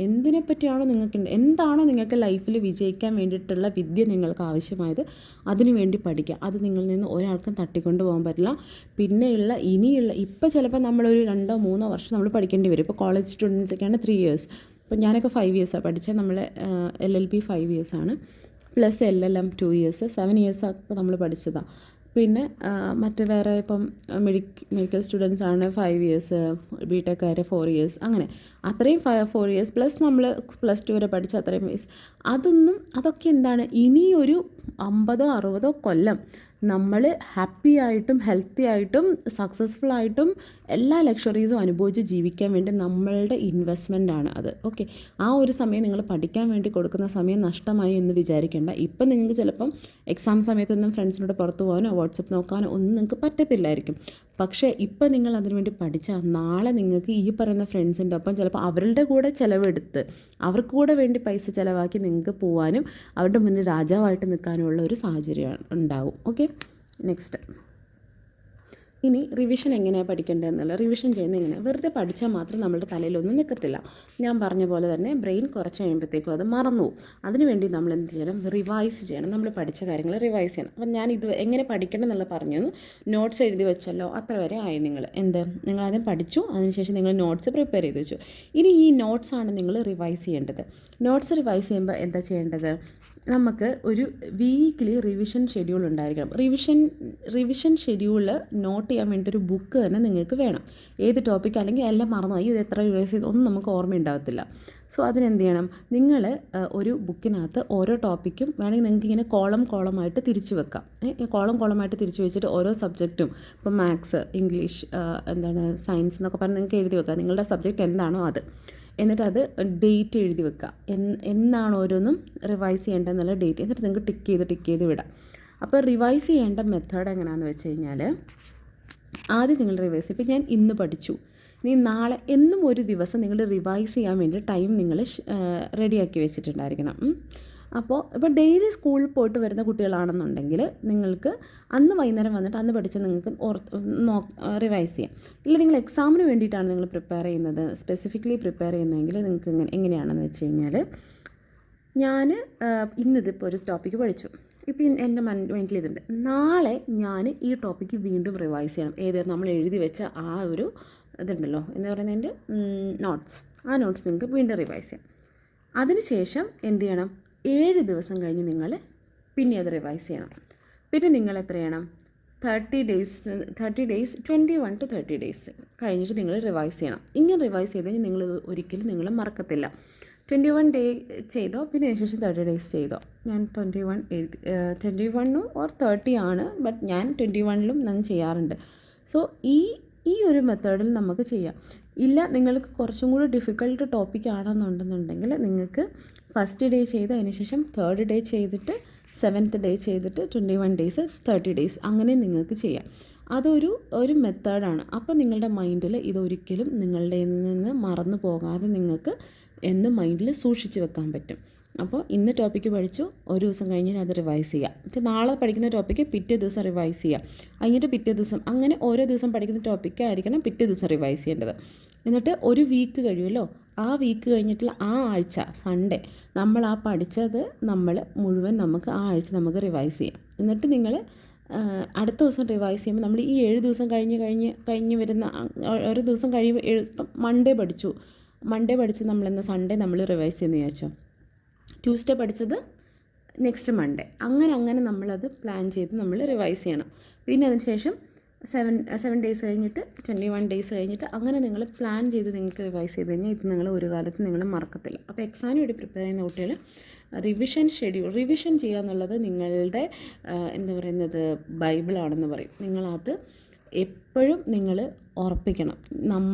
Speaker 1: എന്തിനെ പറ്റിയാണോ എന്താണോ നിങ്ങൾക്ക് ലൈഫിൽ വിജയിക്കാൻ വേണ്ടിയിട്ടുള്ള വിദ്യ നിങ്ങൾക്ക് ആവശ്യമായത് അതിനു വേണ്ടി പഠിക്കുക. അത് നിങ്ങളിൽ നിന്ന് ഒരാൾക്കും തട്ടിക്കൊണ്ട് പോകാൻ പറ്റില്ല. ഇനിയുള്ള ഇപ്പോൾ ചിലപ്പോൾ നമ്മളൊരു 2-3 വർഷം നമ്മൾ പഠിക്കേണ്ടി വരും. ഇപ്പോൾ കോളേജ് സ്റ്റുഡൻസൊക്കെയാണ് 3 years. ഇപ്പോൾ ഞാനൊക്കെ 5 years പഠിച്ചത്. നമ്മൾ LLB 5 years plus LLM 2 years, 7 years ഒക്കെ നമ്മൾ പഠിച്ചതാണ്. പിന്നെ മറ്റ് വേറെ ഇപ്പം മെഡിക്കൽ സ്റ്റുഡൻസ് ആണ് 5 years, ബിടെക്കാർ 4 years, അങ്ങനെ അത്രയും 4 years പ്ലസ് നമ്മൾ +2 വരെ പഠിച്ച അത്രയും years. അതൊക്കെ എന്താണ്, ഇനിയൊരു 50-60 കൊല്ലം നമ്മൾ ഹാപ്പി ആയിട്ടും ഹെൽത്തി ആയിട്ടും സക്സസ്ഫുൾ ആയിട്ടും എല്ലാ ലക്ഷറീസും അനുഭവിച്ച് ജീവിക്കാൻ വേണ്ടി നമ്മളുടെ ഇൻവെസ്റ്റ്മെൻ്റ് ആണ് അത്. ഓക്കെ, ആ ഒരു സമയം നിങ്ങൾ പഠിക്കാൻ വേണ്ടി കൊടുക്കുന്ന സമയം നഷ്ടമായി എന്ന് വിചാരിക്കേണ്ട. ഇപ്പം നിങ്ങൾക്ക് ചിലപ്പം എക്സാം സമയത്തൊന്നും ഫ്രണ്ട്സിനോട് പുറത്ത് പോകാനോ വാട്സപ്പ് നോക്കാനോ ഒന്നും നിങ്ങൾക്ക് പറ്റത്തില്ലായിരിക്കും. പക്ഷേ ഇപ്പം നിങ്ങൾ അതിനുവേണ്ടി പഠിച്ചാൽ നാളെ നിങ്ങൾക്ക് ഈ പറയുന്ന ഫ്രണ്ട്സിൻ്റെ ഒപ്പം ചിലപ്പോൾ അവരുടെ കൂടെ ചിലവെടുത്ത് അവർക്ക് കൂടെ വേണ്ടി പൈസ ചിലവാക്കി നിങ്ങൾക്ക് പോകാനും അവരുടെ മുന്നിൽ രാജാവായിട്ട് നിൽക്കാനുമുള്ള ഒരു സാഹചര്യം ഉണ്ടാകും. Okay, next. ഇനി റിവിഷൻ എങ്ങനെയാണ് പഠിക്കേണ്ടതെന്നല്ല. റിവിഷൻ ചെയ്യുന്നത് എങ്ങനെയാണ്, വെറുതെ പഠിച്ചാൽ മാത്രം നമ്മുടെ തലയിലൊന്നും നിൽക്കത്തില്ല. ഞാൻ പറഞ്ഞ പോലെ തന്നെ ബ്രെയിൻ കുറച്ച് കഴിയുമ്പോഴത്തേക്കും അത് മറന്നു പോകും. അതിനുവേണ്ടി നമ്മൾ എന്ത് ചെയ്യണം, റിവൈസ് ചെയ്യണം. നമ്മൾ പഠിച്ച കാര്യങ്ങൾ റിവൈസ് ചെയ്യണം. അപ്പം ഞാൻ ഇത് എങ്ങനെ പഠിക്കണം എന്നുള്ളത് പറഞ്ഞു. നോട്ട്സ് എഴുതി വെച്ചല്ലോ, അത്ര വരെ ആയി. നിങ്ങളാദ്യം പഠിച്ചു, അതിനുശേഷം നിങ്ങൾ നോട്ട്സ് പ്രിപ്പയർ ചെയ്ത് വെച്ചു. ഇനി ഈ നോട്ട്സാണ് നിങ്ങൾ റിവൈസ് ചെയ്യേണ്ടത്. നോട്ട്സ് റിവൈസ് ചെയ്യുമ്പോൾ എന്താ ചെയ്യേണ്ടത്, നമുക്ക് ഒരു വീക്കിലി റിവിഷൻ ഷെഡ്യൂൾ ഉണ്ടായിരിക്കണം. റിവിഷൻ ഷെഡ്യൂൾ നോട്ട് ചെയ്യാൻ വേണ്ടി ഒരു ബുക്ക് തന്നെ നിങ്ങൾക്ക് വേണം. ഏത് ടോപ്പിക്, അല്ലെങ്കിൽ എല്ലാം മറന്നു പോയി, ഇത് എത്ര റിവൈസ് ചെയ്ത് ഒന്നും നമുക്ക് ഓർമ്മയുണ്ടാകത്തില്ല. സോ അതിനെന്ത് ചെയ്യണം, നിങ്ങൾ ഒരു ബുക്കിനകത്ത് ഓരോ ടോപ്പിക്കും വേണമെങ്കിൽ നിങ്ങൾക്ക് ഇങ്ങനെ കോളമായിട്ട് തിരിച്ചു വെക്കാം. കോളമായിട്ട് തിരിച്ചു വെച്ചിട്ട് ഓരോ സബ്ജക്റ്റും, ഇപ്പോൾ മാത്സ്, ഇംഗ്ലീഷ്, സയൻസ് എന്നൊക്കെ പറഞ്ഞ് നിങ്ങൾക്ക് എഴുതി വെക്കാം. നിങ്ങളുടെ സബ്ജക്റ്റ് എന്താണോ അത്. എന്നിട്ട് അത് ഡേറ്റ് എഴുതി വെക്കുക. എന്നാണ് ഓരോന്നും റിവൈസ് ചെയ്യേണ്ടതെന്നുള്ള ഡേറ്റ്. എന്നിട്ട് നിങ്ങൾക്ക് ടിക്ക് ചെയ്ത് വിടാം. അപ്പോൾ റിവൈസ് ചെയ്യേണ്ട മെത്തേഡ് എങ്ങനെയാണെന്ന് വെച്ച് കഴിഞ്ഞാൽ, ആദ്യം നിങ്ങൾ റിവൈസ്, ഇപ്പോൾ ഞാൻ ഇന്ന് പഠിച്ചു, ഇനി നാളെ എന്നും ഒരു ദിവസം നിങ്ങൾ റിവൈസ് ചെയ്യാൻ വേണ്ടി ടൈം നിങ്ങൾ റെഡിയാക്കി വെച്ചിട്ടുണ്ടായിരിക്കണം. അപ്പോൾ ഇപ്പോൾ ഡെയിലി സ്കൂളിൽ പോയിട്ട് വരുന്ന കുട്ടികളാണെന്നുണ്ടെങ്കിൽ നിങ്ങൾക്ക് അന്ന് വൈകുന്നേരം വന്നിട്ട് അന്ന് പഠിച്ച് നിങ്ങൾക്ക് റിവൈസ് ചെയ്യാം. ഇല്ല നിങ്ങൾ എക്സാമിന് വേണ്ടിയിട്ടാണ് നിങ്ങൾ പ്രിപ്പയർ ചെയ്യുന്നത്, സ്പെസിഫിക്കലി പ്രിപ്പയർ ചെയ്യുന്നതെങ്കിൽ നിങ്ങൾക്ക് എങ്ങനെയാണെന്ന് വെച്ച് കഴിഞ്ഞാൽ, ഞാൻ ഇന്നിതിപ്പോൾ ഒരു ടോപ്പിക്ക് പഠിച്ചു, ഇപ്പോൾ എൻ്റെ മൈൻഡിൽ ഇതുണ്ട്, നാളെ ഞാൻ ഈ ടോപ്പിക്ക് വീണ്ടും റിവൈസ് ചെയ്യണം. നമ്മൾ എഴുതി വെച്ച ആ ഒരു ഇതുണ്ടല്ലോ, എന്താ പറയുന്നതിൻ്റെ നോട്ട്സ്, ആ നോട്ട്സ് നിങ്ങൾക്ക് വീണ്ടും റിവൈസ് ചെയ്യാം. അതിനുശേഷം എന്ത് ചെയ്യണം, 7 ദിവസം കഴിഞ്ഞ് നിങ്ങൾ പിന്നെ അത് റിവൈസ് ചെയ്യണം. പിന്നെ നിങ്ങൾ എത്ര ചെയ്യണം, 30 days 21 to 30 days കഴിഞ്ഞിട്ട് നിങ്ങൾ റിവൈസ് ചെയ്യണം. ഇങ്ങനെ റിവൈസ് ചെയ്ത് കഴിഞ്ഞാൽ നിങ്ങൾ ഒരിക്കലും മറക്കത്തില്ല. 21 day ചെയ്തോ, പിന്നെ അതിനുശേഷം 30 days ചെയ്തോ. ഞാൻ 21 or 30 ആണ്, ബട്ട് ഞാൻ 21ലും ഞാൻ ചെയ്യാറുണ്ട്. സോ ഈ ഒരു മെത്തേഡിൽ നമുക്ക് ചെയ്യാം. ഇല്ല നിങ്ങൾക്ക് കുറച്ചും കൂടി ഡിഫിക്കൽട്ട് ടോപ്പിക് ആണെന്നുണ്ടെന്നുണ്ടെങ്കിൽ നിങ്ങൾക്ക് ഫസ്റ്റ് ഡേ ചെയ്ത് അതിനുശേഷം 3rd day ചെയ്തിട്ട് 7th day ചെയ്തിട്ട് 21 days 30 days അങ്ങനെ നിങ്ങൾക്ക് ചെയ്യാം. അതൊരു മെത്തേഡാണ്. അപ്പോൾ നിങ്ങളുടെ മൈൻഡിൽ ഇതൊരിക്കലും നിങ്ങളുടെ നിന്ന് മറന്നു പോകാതെ നിങ്ങൾക്ക് എന്നും മൈൻഡിൽ സൂക്ഷിച്ച് വെക്കാൻ പറ്റും. അപ്പോൾ ഇന്ന് ടോപ്പിക്ക് പഠിച്ചു, ഒരു ദിവസം കഴിഞ്ഞിട്ട് അത് റിവൈസ് ചെയ്യുക. എന്നിട്ട് നാളെ പഠിക്കുന്ന ടോപ്പിക്ക് പിറ്റേ ദിവസം റിവൈസ് ചെയ്യുക. കഴിഞ്ഞിട്ട് പിറ്റേ ദിവസം, അങ്ങനെ ഓരോ ദിവസം പഠിക്കുന്ന ടോപ്പിക്ക് ആയിരിക്കണം പിറ്റേ ദിവസം റിവൈസ് ചെയ്യേണ്ടത്. എന്നിട്ട് ഒരു വീക്ക് കഴിയുമല്ലോ, ആ വീക്ക് കഴിഞ്ഞിട്ടുള്ള ആ ആഴ്ച സൺഡേ നമ്മൾ ആ പഠിച്ചത് മുഴുവൻ നമുക്ക് ആ ആഴ്ച നമുക്ക് റിവൈസ് ചെയ്യാം. എന്നിട്ട് നിങ്ങൾ അടുത്ത ദിവസം റിവൈസ് ചെയ്യുമ്പോൾ നമ്മൾ ഈ 7 ദിവസം കഴിഞ്ഞ് വരുന്ന ഓരോ ദിവസം കഴിയുമ്പോൾ ഇപ്പം മൺഡേ പഠിച്ച് നമ്മളെന്ന സൺഡേ നമ്മൾ റിവൈസ് ചെയ്യുമെന്ന് വിചാരിച്ചോ. ട്യൂസ്ഡേ പഠിച്ചത് നെക്സ്റ്റ് മൺഡേ, അങ്ങനെ നമ്മളത് പ്ലാൻ ചെയ്ത് നമ്മൾ റിവൈസ് ചെയ്യണം. പിന്നെ അതിന് ശേഷം 7 ഡേയ്സ് കഴിഞ്ഞിട്ട് 21 ഡേയ്സ് കഴിഞ്ഞിട്ട് അങ്ങനെ നിങ്ങൾ പ്ലാൻ ചെയ്ത് നിങ്ങൾക്ക് റിവൈസ് ചെയ്ത് കഴിഞ്ഞാൽ ഇത് നിങ്ങൾ ഒരു കാലത്ത് നിങ്ങൾ മറക്കത്തില്ല. അപ്പോൾ എക്സാമിന് വേണ്ടി പ്രിപ്പയർ ചെയ്യുന്ന കുട്ടികൾ റിവിഷൻ ചെയ്യുക എന്നുള്ളത് നിങ്ങളുടെ എന്താ പറയുന്നത് ബൈബിളാണെന്ന് പറയും. നിങ്ങളത് എപ്പോഴും നിങ്ങൾ ഉറപ്പിക്കണം.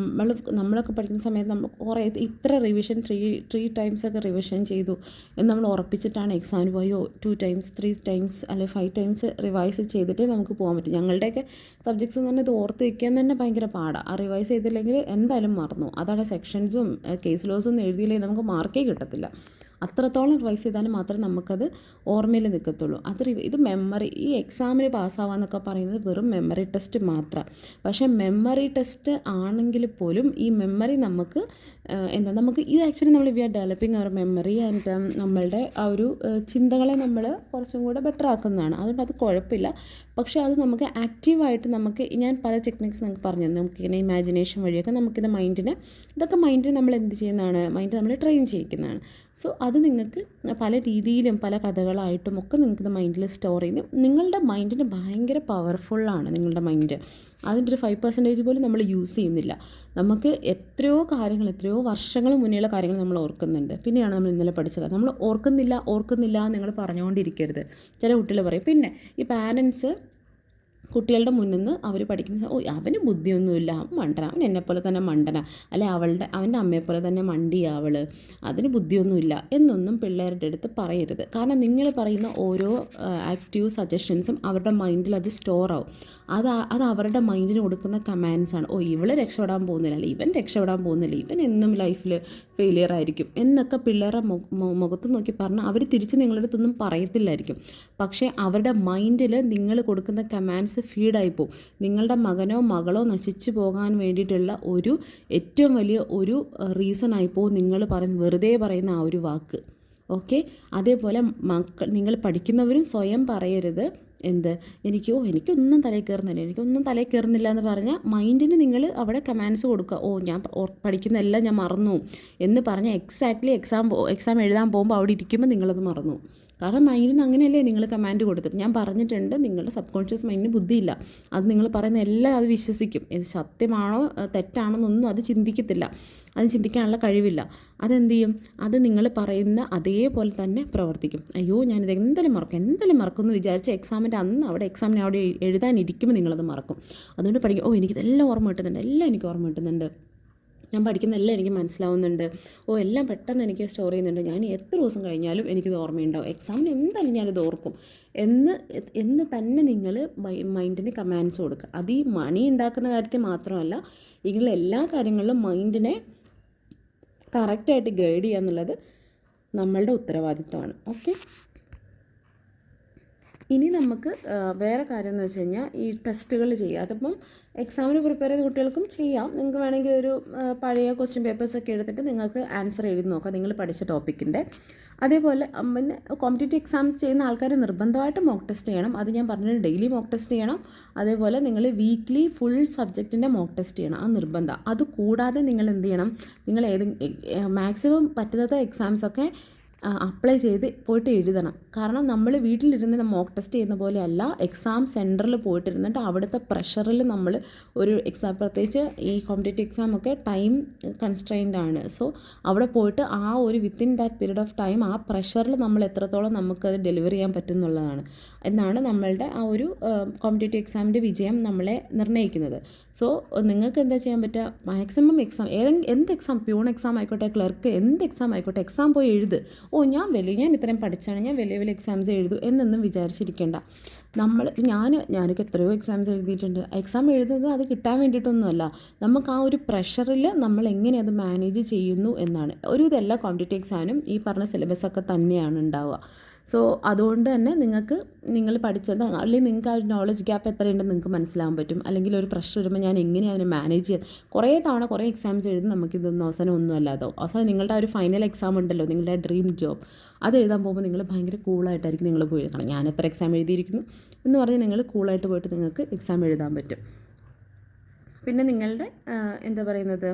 Speaker 1: നമ്മളൊക്കെ പഠിക്കുന്ന സമയത്ത് നമ്മൾ കുറേ ഇത്ര റിവിഷൻ 3 ടൈംസൊക്കെ റിവിഷൻ ചെയ്തു എന്ന് നമ്മൾ ഉറപ്പിച്ചിട്ടാണ് എക്സാമിന് പോയോ 2 ടൈംസ് 3 ടൈംസ് അല്ലെങ്കിൽ 5 ടൈംസ് റിവൈസ് ചെയ്തിട്ടേ നമുക്ക് പോകാൻ പറ്റും. ഞങ്ങളുടെയൊക്കെ സബ്ജക്ട്സ് എന്ന് പറഞ്ഞാൽ ഇത് ഓർത്ത് വയ്ക്കാൻ തന്നെ ഭയങ്കര പാടാണ്. ആ റിവൈസ് ചെയ്തില്ലെങ്കിൽ എന്തായാലും മറന്നു. അതാണ് സെക്ഷൻസും കേസ് ലോസും എഴുതിയില്ലെങ്കിൽ നമുക്ക് മാർക്കേ കിട്ടത്തില്ല. അത്രത്തോളം റിവൈസ് ചെയ്താൽ മാത്രമേ നമുക്കത് ഓർമ്മയിൽ നിൽക്കത്തുള്ളൂ. ഇത് മെമ്മറി, ഈ എക്സാമിന് പാസ്സാവാന്നൊക്കെ പറയുന്നത് വെറും മെമ്മറി ടെസ്റ്റ് മാത്രമാണ്. പക്ഷേ മെമ്മറി ടെസ്റ്റ് ആണെങ്കിൽ പോലും ഈ മെമ്മറി നമുക്ക് നമുക്ക് ഇത് actually we are developing our memory and നമ്മളുടെ ആ ഒരു ചിന്തകളെ നമ്മൾ കുറച്ചും കൂടെ ബെറ്റർ ആക്കുന്നതാണ്. അതുകൊണ്ട് അത് കുഴപ്പമില്ല. പക്ഷേ അത് നമുക്ക് ആക്റ്റീവായിട്ട് ഞാൻ പല ടെക്നിക്സ് നിങ്ങൾക്ക് പറഞ്ഞു തന്നു. നമുക്കിങ്ങനെ ഇമാജിനേഷൻ വഴിയൊക്കെ നമുക്കിത് ഇതൊക്കെ മൈൻഡിനെ നമ്മൾ എന്ത് ചെയ്യുന്നതാണ്, മൈൻഡ് നമ്മൾ ട്രെയിൻ ചെയ്യിക്കുന്നതാണ്. സോ അത് നിങ്ങൾക്ക് പല രീതിയിലും പല കഥകളായിട്ടും ഒക്കെ നിങ്ങൾക്കിത് മൈൻഡിൽ സ്റ്റോർ ചെയ്ത് നിങ്ങളുടെ മൈൻഡിന് ഭയങ്കര പവർഫുള്ളാണ്. നിങ്ങളുടെ മൈൻഡ് അതിൻ്റെ ഒരു 5% പോലും നമ്മൾ യൂസ് ചെയ്യുന്നില്ല. നമുക്ക് എത്രയോ വർഷങ്ങൾ മുന്നേയുള്ള കാര്യങ്ങൾ നമ്മൾ ഓർക്കുന്നുണ്ട്. പിന്നെയാണ് നമ്മൾ ഇന്നലെ പഠിച്ചത് നമ്മൾ ഓർക്കുന്നില്ല നിങ്ങൾ പറഞ്ഞുകൊണ്ടിരിക്കരുത്. ചില കുട്ടികൾ പറയും. പിന്നെ ഈ പാരൻസ് കുട്ടികളുടെ മുന്നിൽ നിന്ന് അവർ പഠിക്കുന്ന അവന് ബുദ്ധിയൊന്നുമില്ല, അവൻ എന്നെപ്പോലെ തന്നെ മണ്ടന, അല്ലെ അവൻ്റെ അമ്മയെപ്പോലെ തന്നെ മണ്ടിയാ അതിന് ബുദ്ധിയൊന്നുമില്ല എന്നൊന്നും പിള്ളേരുടെ അടുത്ത് പറയരുത്. കാരണം നിങ്ങൾ പറയുന്ന ഓരോ ആക്റ്റീവ് സജഷൻസും അവരുടെ മൈൻഡിൽ അത് സ്റ്റോർ ആവും. അത് അവരുടെ മൈൻഡിന് കൊടുക്കുന്ന കമാൻഡ്സാണ്. ഇവൾ രക്ഷപ്പെടാൻ പോകുന്നില്ല, അല്ലെ ഇവൻ രക്ഷപ്പെടാൻ പോകുന്നില്ല, ഇവൻ എന്നും ലൈഫിൽ ഫെയിലിയർ ആയിരിക്കും എന്നൊക്കെ പിള്ളേരുടെ മുഖത്ത് നോക്കി പറഞ്ഞാൽ അവർ തിരിച്ച് നിങ്ങളുടെ അടുത്തൊന്നും പറയത്തില്ലായിരിക്കും. പക്ഷേ അവരുടെ മൈൻഡിൽ നിങ്ങൾ കൊടുക്കുന്ന കമാൻഡ്സ് ഫീഡായിപ്പോവും. നിങ്ങളുടെ മകനോ മകളോ നശിച്ചു പോകാൻ വേണ്ടിയിട്ടുള്ള ഏറ്റവും വലിയ ഒരു റീസൺ ആയിപ്പോവും നിങ്ങൾ വെറുതെ പറയുന്ന ആ ഒരു വാക്ക്. ഓക്കെ, അതേപോലെ നിങ്ങൾ പഠിക്കുന്നവരും സ്വയം പറയരുത് എനിക്കൊന്നും തലയിൽ കയറുന്നില്ല എന്ന് പറഞ്ഞാൽ മൈൻഡിന് നിങ്ങൾ അവിടെ കമാൻഡ്സ് കൊടുക്കുക. ഞാൻ പഠിക്കുന്നതെല്ലാം ഞാൻ മറന്നു എന്ന് പറഞ്ഞാൽ എക്സാക്ട്ലി എക്സാം എഴുതാൻ പോകുമ്പോൾ അവിടെ ഇരിക്കുമ്പോൾ നിങ്ങളത് മറന്നു. കാരണം മൈൻഡിന് അങ്ങനെയല്ലേ നിങ്ങൾ കമാൻഡ് കൊടുത്തിട്ട്. ഞാൻ പറഞ്ഞിട്ടുണ്ട്, നിങ്ങളുടെ സബ് കോൺഷ്യസ് മൈൻഡിന് ബുദ്ധിയില്ല. അത് നിങ്ങൾ പറയുന്ന എല്ലാം അത് വിശ്വസിക്കും. ഇത് സത്യമാണോ തെറ്റാണെന്നൊന്നും അത് ചിന്തിക്കത്തില്ല. അത് ചിന്തിക്കാനുള്ള കഴിവില്ല. അതെന്ത് ചെയ്യും? അത് നിങ്ങൾ പറയുന്ന അതേപോലെ തന്നെ പ്രവർത്തിക്കും. ഞാനിത് എന്തായാലും മറക്കും എന്ന് വിചാരിച്ച് എക്സാമിൻ്റെ അന്ന് അവിടെ എഴുതാനിരിക്കുമ്പോൾ നിങ്ങളത് മറക്കും. അതുകൊണ്ട് പഠിക്കും. എനിക്കിതെല്ലാം ഓർമ്മ കിട്ടുന്നുണ്ട്, ഞാൻ പഠിക്കുന്നതെല്ലാം എനിക്ക് മനസ്സിലാവുന്നുണ്ട്, എല്ലാം പെട്ടെന്ന് എനിക്ക് സ്റ്റോർ ചെയ്യുന്നുണ്ട്, ഞാൻ എത്ര ദിവസം കഴിഞ്ഞാലും എനിക്കിത് ഓർമ്മയുണ്ടാവും, എക്സാമിന് എന്തായാലും ഞാനിത് ഓർക്കും എന്ന് തന്നെ നിങ്ങൾ മൈൻഡിന് കമാൻഡ്സ് കൊടുക്കുക. അത് ഈ മണി ഉണ്ടാക്കുന്ന കാര്യത്തിൽ മാത്രമല്ല, ഇങ്ങനെ എല്ലാ കാര്യങ്ങളിലും മൈൻഡിനെ കറക്റ്റായിട്ട് ഗൈഡ് ചെയ്യുക എന്നുള്ളത് നമ്മളുടെ ഉത്തരവാദിത്വമാണ്. ഓക്കെ, ഇനി നമുക്ക് വേറെ കാര്യം എന്ന് വെച്ച് കഴിഞ്ഞാൽ ഈ ടെസ്റ്റുകൾ ചെയ്യുക. അതിപ്പം എക്സാമിന് പ്രിപ്പയർ ചെയ്ത കുട്ടികൾക്കും ചെയ്യാം. നിങ്ങൾക്ക് വേണമെങ്കിൽ ഒരു പഴയ ക്വസ്റ്റ്യൻ പേപ്പേഴ്സൊക്കെ എടുത്തിട്ട് നിങ്ങൾക്ക് ആൻസർ എഴുതി നോക്കാം നിങ്ങൾ പഠിച്ച ടോപ്പിക്കിൻ്റെ. അതേപോലെ പിന്നെ കോമ്പറ്റേറ്റീവ് എക്സാംസ് ചെയ്യുന്ന ആൾക്കാർ നിർബന്ധമായിട്ട് മോക്ക് ടെസ്റ്റ് ചെയ്യണം. അത് ഞാൻ പറഞ്ഞത് ഡെയിലി മോക്ക് ടെസ്റ്റ് ചെയ്യണം. അതേപോലെ നിങ്ങൾ വീക്ക്ലി ഫുൾ സബ്ജക്റ്റിൻ്റെ മോക്ക് ടെസ്റ്റ് ചെയ്യണം, അത് നിർബന്ധം. അത് കൂടാതെ നിങ്ങൾ എന്ത് ചെയ്യണം, നിങ്ങൾ മാക്സിമം പറ്റുന്നത് എക്സാംസൊക്കെ അപ്ലൈ ചെയ്ത് പോയിട്ട് എഴുതണം. കാരണം നമ്മൾ വീട്ടിലിരുന്ന് മോക്ക് ടെസ്റ്റ് ചെയ്യുന്ന പോലെയല്ല എക്സാം സെൻറ്ററിൽ പോയിട്ടിരുന്നിട്ട് അവിടുത്തെ പ്രഷറിൽ നമ്മൾ ഒരു എക്സാം, പ്രത്യേകിച്ച് ഈ കോമ്പറ്റേറ്റീവ് എക്സാമൊക്കെ ടൈം കൺസ്ട്രെയിൻഡ് ആണ്. സോ അവിടെ പോയിട്ട് ആ ഒരു within that period of time ആ പ്രഷറിൽ നമ്മൾ എത്രത്തോളം നമുക്കത് ഡെലിവർ ചെയ്യാൻ പറ്റും എന്നുള്ളതാണ് എന്നാണ് നമ്മളുടെ ആ ഒരു കോമ്പറ്റേറ്റീവ് എക്സാമിൻ്റെ വിജയം നമ്മളെ നിർണ്ണയിക്കുന്നത്. സോ നിങ്ങൾക്ക് എന്താ ചെയ്യാൻ പറ്റുക, മാക്സിമം എക്സാം എന്ത് എക്സാം, പ്യൂൺ എക്സാം ആയിക്കോട്ടെ, ക്ലർക്ക് എന്ത് എക്സാം ആയിക്കോട്ടെ, എക്സാം പോയി എഴുത്. ഞാൻ ഇത്രയും പഠിച്ചാണ്, ഞാൻ വലിയ എക്സാംസ് എഴുതും എന്നൊന്നും വിചാരിച്ചിരിക്കേണ്ട. ഞാനൊക്കെ എത്രയോ എക്സാംസ് എഴുതിയിട്ടുണ്ട്. എക്സാം എഴുതുന്നത് അത് കിട്ടാൻ വേണ്ടിയിട്ടൊന്നുമല്ല, നമുക്ക് ആ ഒരു പ്രഷറിൽ നമ്മൾ എങ്ങനെ അത് മാനേജ് ചെയ്യുന്നു എന്നാണ്. ഇതെല്ലാ കോമ്പറ്റേറ്റീവ് എക്സാമിനും ഈ പറഞ്ഞ സിലബസൊക്കെ തന്നെയാണ് ഉണ്ടാവുക. സോ അതുകൊണ്ട് തന്നെ നിങ്ങൾ പഠിച്ചത് അല്ലെങ്കിൽ നിങ്ങൾക്ക് ആ ഒരു നോളജ് ഗ്യാപ്പ് എത്രയുണ്ടെന്ന് നിങ്ങൾക്ക് മനസ്സിലാകാൻ പറ്റും. അല്ലെങ്കിൽ ഒരു പ്രഷർ വരുമ്പോൾ ഞാൻ എങ്ങനെയാണ് അതിനെ മാനേജ് ചെയ്യുക. കുറേ തവണ കുറേ എക്സാംസ് എഴുതും, നമുക്കിതൊന്നും അവസാനം ഒന്നും അല്ലാതാവും. അവസാനം നിങ്ങളുടെ ആ ഒരു ഫൈനൽ എക്സാം ഉണ്ടല്ലോ, നിങ്ങളുടെ ഡ്രീം ജോബ്, അത് എഴുതാൻ പോകുമ്പോൾ നിങ്ങൾ ഭയങ്കര കൂളായിട്ടായിരിക്കും നിങ്ങൾ പോയി എഴുതണം. ഞാൻ എത്ര എക്സാം എഴുതിയിരിക്കുന്നു എന്ന് പറഞ്ഞ് നിങ്ങൾ കൂളായിട്ട് പോയിട്ട് നിങ്ങൾക്ക് എക്സാം എഴുതാൻ പറ്റും. പിന്നെ നിങ്ങളുടെ എന്താ പറയുന്നത്,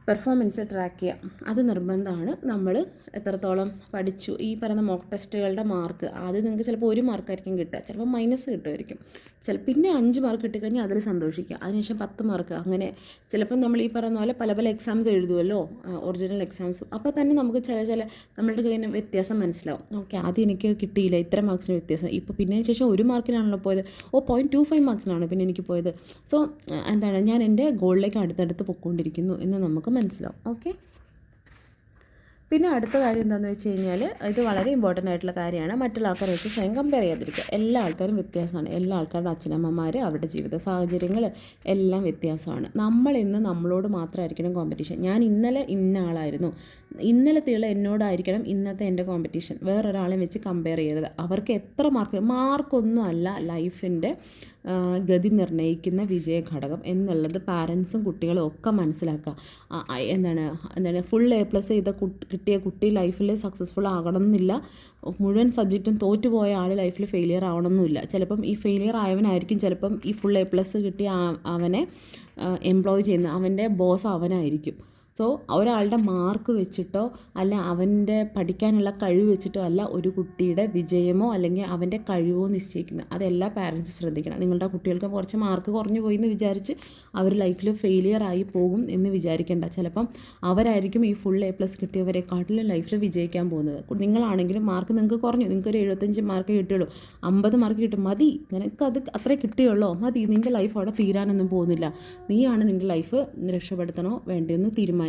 Speaker 1: പെർഫോമൻസ് ട്രാക്ക് ചെയ്യുക, അത് നിർബന്ധമാണ്. നമ്മൾ എത്രത്തോളം പഠിച്ചു, ഈ പറയുന്ന മോക്ക് ടെസ്റ്റുകളുടെ മാർക്ക് ആദ്യം നിങ്ങൾക്ക് ചിലപ്പോൾ 1 മാർക്കായിരിക്കും കിട്ടുക, ചിലപ്പോൾ മൈനസ് കിട്ടുമായിരിക്കും, പിന്നെ 5 മാർക്ക് കിട്ടിക്കഴിഞ്ഞാൽ അതിൽ സന്തോഷിക്കുക. അതിനുശേഷം 10 മാർക്ക്, അങ്ങനെ ചിലപ്പോൾ നമ്മൾ ഈ പറയുന്ന പോലെ പല പല എക്സാംസ് എഴുതുമല്ലോ, ഒറിജിനൽ എക്സാംസും. അപ്പോൾ തന്നെ നമുക്ക് ചില നമ്മളുടെ കയ്യിൽ വ്യത്യാസം മനസ്സിലാവും. ഓക്കെ, ആദ്യം എനിക്ക് കിട്ടിയില്ല, ഇത്ര മാർക്സിന് വ്യത്യാസം, ഇപ്പോൾ പിന്നെ ശേഷം 1 മാർക്കിനാണല്ലോ പോയത്, 0.25 മാർക്കിനാണ് പിന്നെ എനിക്ക് പോയത്. സോ എന്താണ്, ഞാൻ എൻ്റെ ഗോളിലേക്ക് അടുത്തടുത്ത് പൊയ്ക്കൊണ്ടിരിക്കുന്നു എന്ന് നമുക്ക് മനസ്സിലാവും. ഓക്കെ, പിന്നെ അടുത്ത കാര്യം എന്താണെന്ന് വെച്ച് കഴിഞ്ഞാൽ, ഇത് വളരെ ഇമ്പോർട്ടൻ്റ് ആയിട്ടുള്ള കാര്യമാണ്. മറ്റുള്ള ആൾക്കാരെ വെച്ച് സ്വയം കമ്പയർ ചെയ്യാതിരിക്കുക. എല്ലാ ആൾക്കാരും വ്യത്യാസമാണ്. എല്ലാ ആൾക്കാരുടെ അച്ഛനമ്മമാർ, അവരുടെ ജീവിത സാഹചര്യങ്ങൾ എല്ലാം വ്യത്യാസമാണ്. നമ്മളിന്ന് നമ്മളോട് മാത്രമായിരിക്കണം കോമ്പറ്റീഷൻ. ഞാൻ ഇന്നലെ ഇന്ന ആളായിരുന്നു, ഇന്നലത്തെയുള്ള എന്നോടായിരിക്കണം ഇന്നത്തെ എൻ്റെ കോമ്പറ്റീഷൻ. വേറൊരാളെ വെച്ച് കമ്പയർ ചെയ്യരുത്. അവർക്ക് എത്ര മാർക്കൊന്നും അല്ല ലൈഫിൻ്റെ ഗതി നിർണ്ണയിക്കുന്ന വിജയ ഘടകം എന്നുള്ളത് പാരൻസും കുട്ടികളും ഒക്കെ മനസ്സിലാക്കുക. എന്താണ് ഫുൾ A+ കിട്ടിയ കുട്ടി ലൈഫിൽ സക്സസ്ഫുൾ ആകണം എന്നില്ല. മുഴുവൻ സബ്ജക്റ്റും തോറ്റുപോയ ആൾ ലൈഫിൽ ഫെയിലിയർ ആവണമെന്നില്ല. ചിലപ്പം ഈ ഫെയിലിയർ ആയവനായിരിക്കും ചിലപ്പം ഈ ഫുൾ A+ കിട്ടിയ അവനെ എംപ്ലോയ് ചെയ്യുന്ന അവൻ്റെ ബോസ് അവനായിരിക്കും. സോ ഒരാളുടെ മാർക്ക് വെച്ചിട്ടോ അല്ല അവൻ്റെ പഠിക്കാനുള്ള കഴിവ് വെച്ചിട്ടോ അല്ല ഒരു കുട്ടിയുടെ വിജയമോ അല്ലെങ്കിൽ അവൻ്റെ കഴിവോ നിശ്ചയിക്കുന്നത്. അതെല്ലാ പാരൻസ് ശ്രദ്ധിക്കണം. നിങ്ങളുടെ കുട്ടികൾക്ക് കുറച്ച് മാർക്ക് കുറഞ്ഞു പോയി എന്ന് വിചാരിച്ച് അവർ ലൈഫിൽ ഫെയിലിയർ ആയി പോകും എന്ന് വിചാരിക്കേണ്ട. ചിലപ്പം അവരായിരിക്കും ഈ ഫുൾ A+ കിട്ടിയവരെക്കാട്ടിലും ലൈഫിൽ വിജയിക്കാൻ പോകുന്നത്. നിങ്ങളാണെങ്കിലും മാർക്ക് നിങ്ങൾക്ക് കുറഞ്ഞു, നിങ്ങൾക്കൊരു 75 മാർക്ക് കിട്ടുള്ളൂ, 50 മാർക്ക് കിട്ടും, മതി, നിനക്കത് അത്രേ കിട്ടിയുള്ളൂ, മതി, നിൻ്റെ ലൈഫ് അവിടെ തീരാനൊന്നും പോകുന്നില്ല. നീയാണ് നിൻ്റെ ലൈഫ് രക്ഷപ്പെടുത്തണോ വേണ്ടിയെന്ന് തീരുമാനിക്കുന്നത്.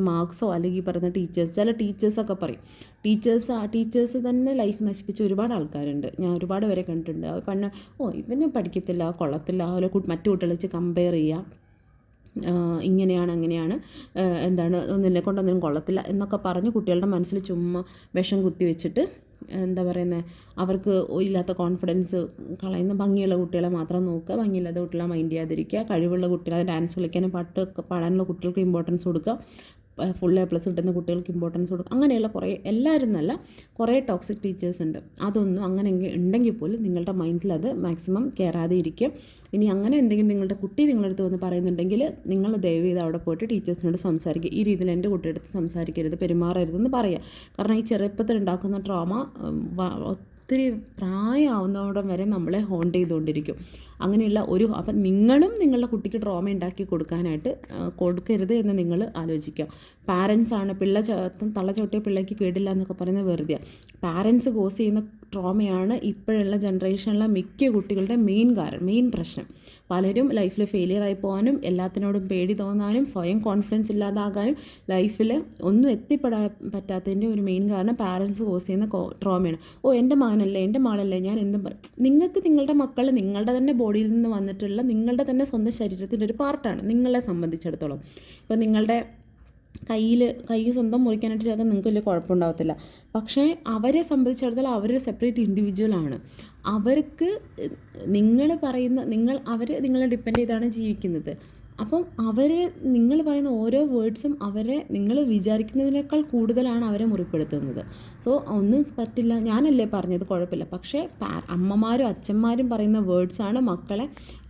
Speaker 1: മാർക്സോ അല്ലെങ്കിൽ പറയുന്ന ടീച്ചേഴ്സ്, ചില ടീച്ചേഴ്സൊക്കെ പറയും, ടീച്ചേഴ്സ് തന്നെ ലൈഫ് നശിപ്പിച്ച ഒരുപാട് ആൾക്കാരുണ്ട്. ഞാൻ ഒരുപാട് പേരെ കണ്ടിട്ടുണ്ട്. അവർ ഇവന് പഠിക്കത്തില്ല, കൊള്ളത്തില്ല, അതുപോലെ മറ്റു കുട്ടികളെ വെച്ച് കമ്പയർ ചെയ്യുക, ഇങ്ങനെയാണ് അങ്ങനെയാണ്, ഒന്നിനെ കൊണ്ടൊന്നിനും കൊള്ളത്തില്ല എന്നൊക്കെ പറഞ്ഞ് കുട്ടികളുടെ മനസ്സിൽ ചുമ്മാ വിഷം കുത്തി വെച്ചിട്ട് എന്താ പറയുന്നത്, അവർക്ക് ഇല്ലാത്ത കോൺഫിഡൻസ് കളയുന്ന ഭംഗിയുള്ള കുട്ടികളെ മാത്രം നോക്കുക, ഭംഗിയില്ലാത്ത കുട്ടികളെ മൈൻഡ് ചെയ്യാതിരിക്കുക, കഴിവുള്ള കുട്ടികളെ ഡാൻസ് കളിക്കാനും പാട്ട് പാടാനുള്ള കുട്ടികൾക്ക് ഇമ്പോർട്ടൻസ് കൊടുക്കുക, ഫുൾ A+ കിട്ടുന്ന കുട്ടികൾക്ക് ഇമ്പോർട്ടൻസ് കൊടുക്കുക. അങ്ങനെയുള്ള എല്ലാവരും നല്ല കുറേ ടോക്സിക് ടീച്ചേഴ്സ് ഉണ്ട്. അതൊന്നും അങ്ങനെ ഉണ്ടെങ്കിൽ പോലും നിങ്ങളുടെ മൈൻഡിൽ അത് മാക്സിമം കയറാതെ ഇരിക്കുക. ഇനി അങ്ങനെ എന്തെങ്കിലും നിങ്ങളുടെ കുട്ടി നിങ്ങളുടെ അടുത്ത് വന്ന് പറയുന്നുണ്ടെങ്കിൽ നിങ്ങൾ ദയവ് ചെയ്ത് അവിടെ പോയിട്ട് ടീച്ചേഴ്സിനോട് സംസാരിക്കുക. ഈ രീതിയിൽ എൻ്റെ കുട്ടിയുടെ അടുത്ത് സംസാരിക്കരുത്, പെരുമാറരുതെന്ന് പറയുക. കാരണം ഈ ചെറുപ്പത്തിൽ ഉണ്ടാക്കുന്ന ട്രോമ ഒത്തിരി പ്രായമാവുന്നവിടം വരെ നമ്മളെ ഹോണ്ട് ചെയ്തുകൊണ്ടിരിക്കും. അങ്ങനെയുള്ള അപ്പം നിങ്ങളും നിങ്ങളുടെ കുട്ടിക്ക് ട്രോമ ഉണ്ടാക്കി കൊടുക്കരുത് എന്ന് നിങ്ങൾ ആലോചിക്കുക. പാരൻസാണ് തള്ള ചവിട്ടിയ പിള്ളേക്ക് കേടില്ല എന്നൊക്കെ പറയുന്നത് വെറുതെ. പാരൻസ് കോസ് ചെയ്യുന്ന ട്രോമയാണ് ഇപ്പോഴുള്ള ജനറേഷനിലെ മിക്ക കുട്ടികളുടെ മെയിൻ പ്രശ്നം. പലരും ലൈഫിൽ ഫെയിലിയർ ആയി പോകാനും എല്ലാത്തിനോടും പേടി തോന്നാനും സ്വയം കോൺഫിഡൻസ് ഇല്ലാതാകാനും ലൈഫിൽ ഒന്നും എത്തിപ്പെടാൻ പറ്റാത്തതിൻ്റെ ഒരു മെയിൻ കാരണം പാരൻസ് കോസ് ചെയ്യുന്ന ട്രോമയാണ്. എൻ്റെ മകനല്ലേ, എൻ്റെ മകളല്ലേ, ഞാൻ എന്തും പറയും. നിങ്ങൾക്ക് നിങ്ങളുടെ മക്കൾ നിങ്ങളുടെ തന്നെ ബോഡിയിൽ നിന്ന് വന്നിട്ടുള്ള നിങ്ങളുടെ തന്നെ സ്വന്തം ശരീരത്തിൻ്റെ ഒരു പാർട്ടാണ് നിങ്ങളെ സംബന്ധിച്ചിടത്തോളം. ഇപ്പോൾ നിങ്ങളുടെ കൈ സ്വന്തം മുറിക്കാനായിട്ട് ചിലപ്പോൾ നിങ്ങൾക്ക് വലിയ കുഴപ്പമുണ്ടാകത്തില്ല. പക്ഷേ അവരെ സംബന്ധിച്ചിടത്തോളം അവരൊരു സെപ്പറേറ്റ് ഇൻഡിവിജ്വലാണ്. അവർക്ക് അവർ നിങ്ങളെ ഡിപ്പെൻഡ് ചെയ്താണ് ജീവിക്കുന്നത്. അപ്പം നിങ്ങൾ പറയുന്ന ഓരോ വേർഡ്സും നിങ്ങൾ വിചാരിക്കുന്നതിനേക്കാൾ കൂടുതലാണ് അവരെ മുറിപ്പെടുത്തുന്നത്. സോ ഒന്നും പറ്റില്ല, ഞാനല്ലേ പറഞ്ഞത്, കുഴപ്പമില്ല. പക്ഷേ അമ്മമാരും അച്ഛന്മാരും പറയുന്ന വേർഡ്സാണ് മക്കളെ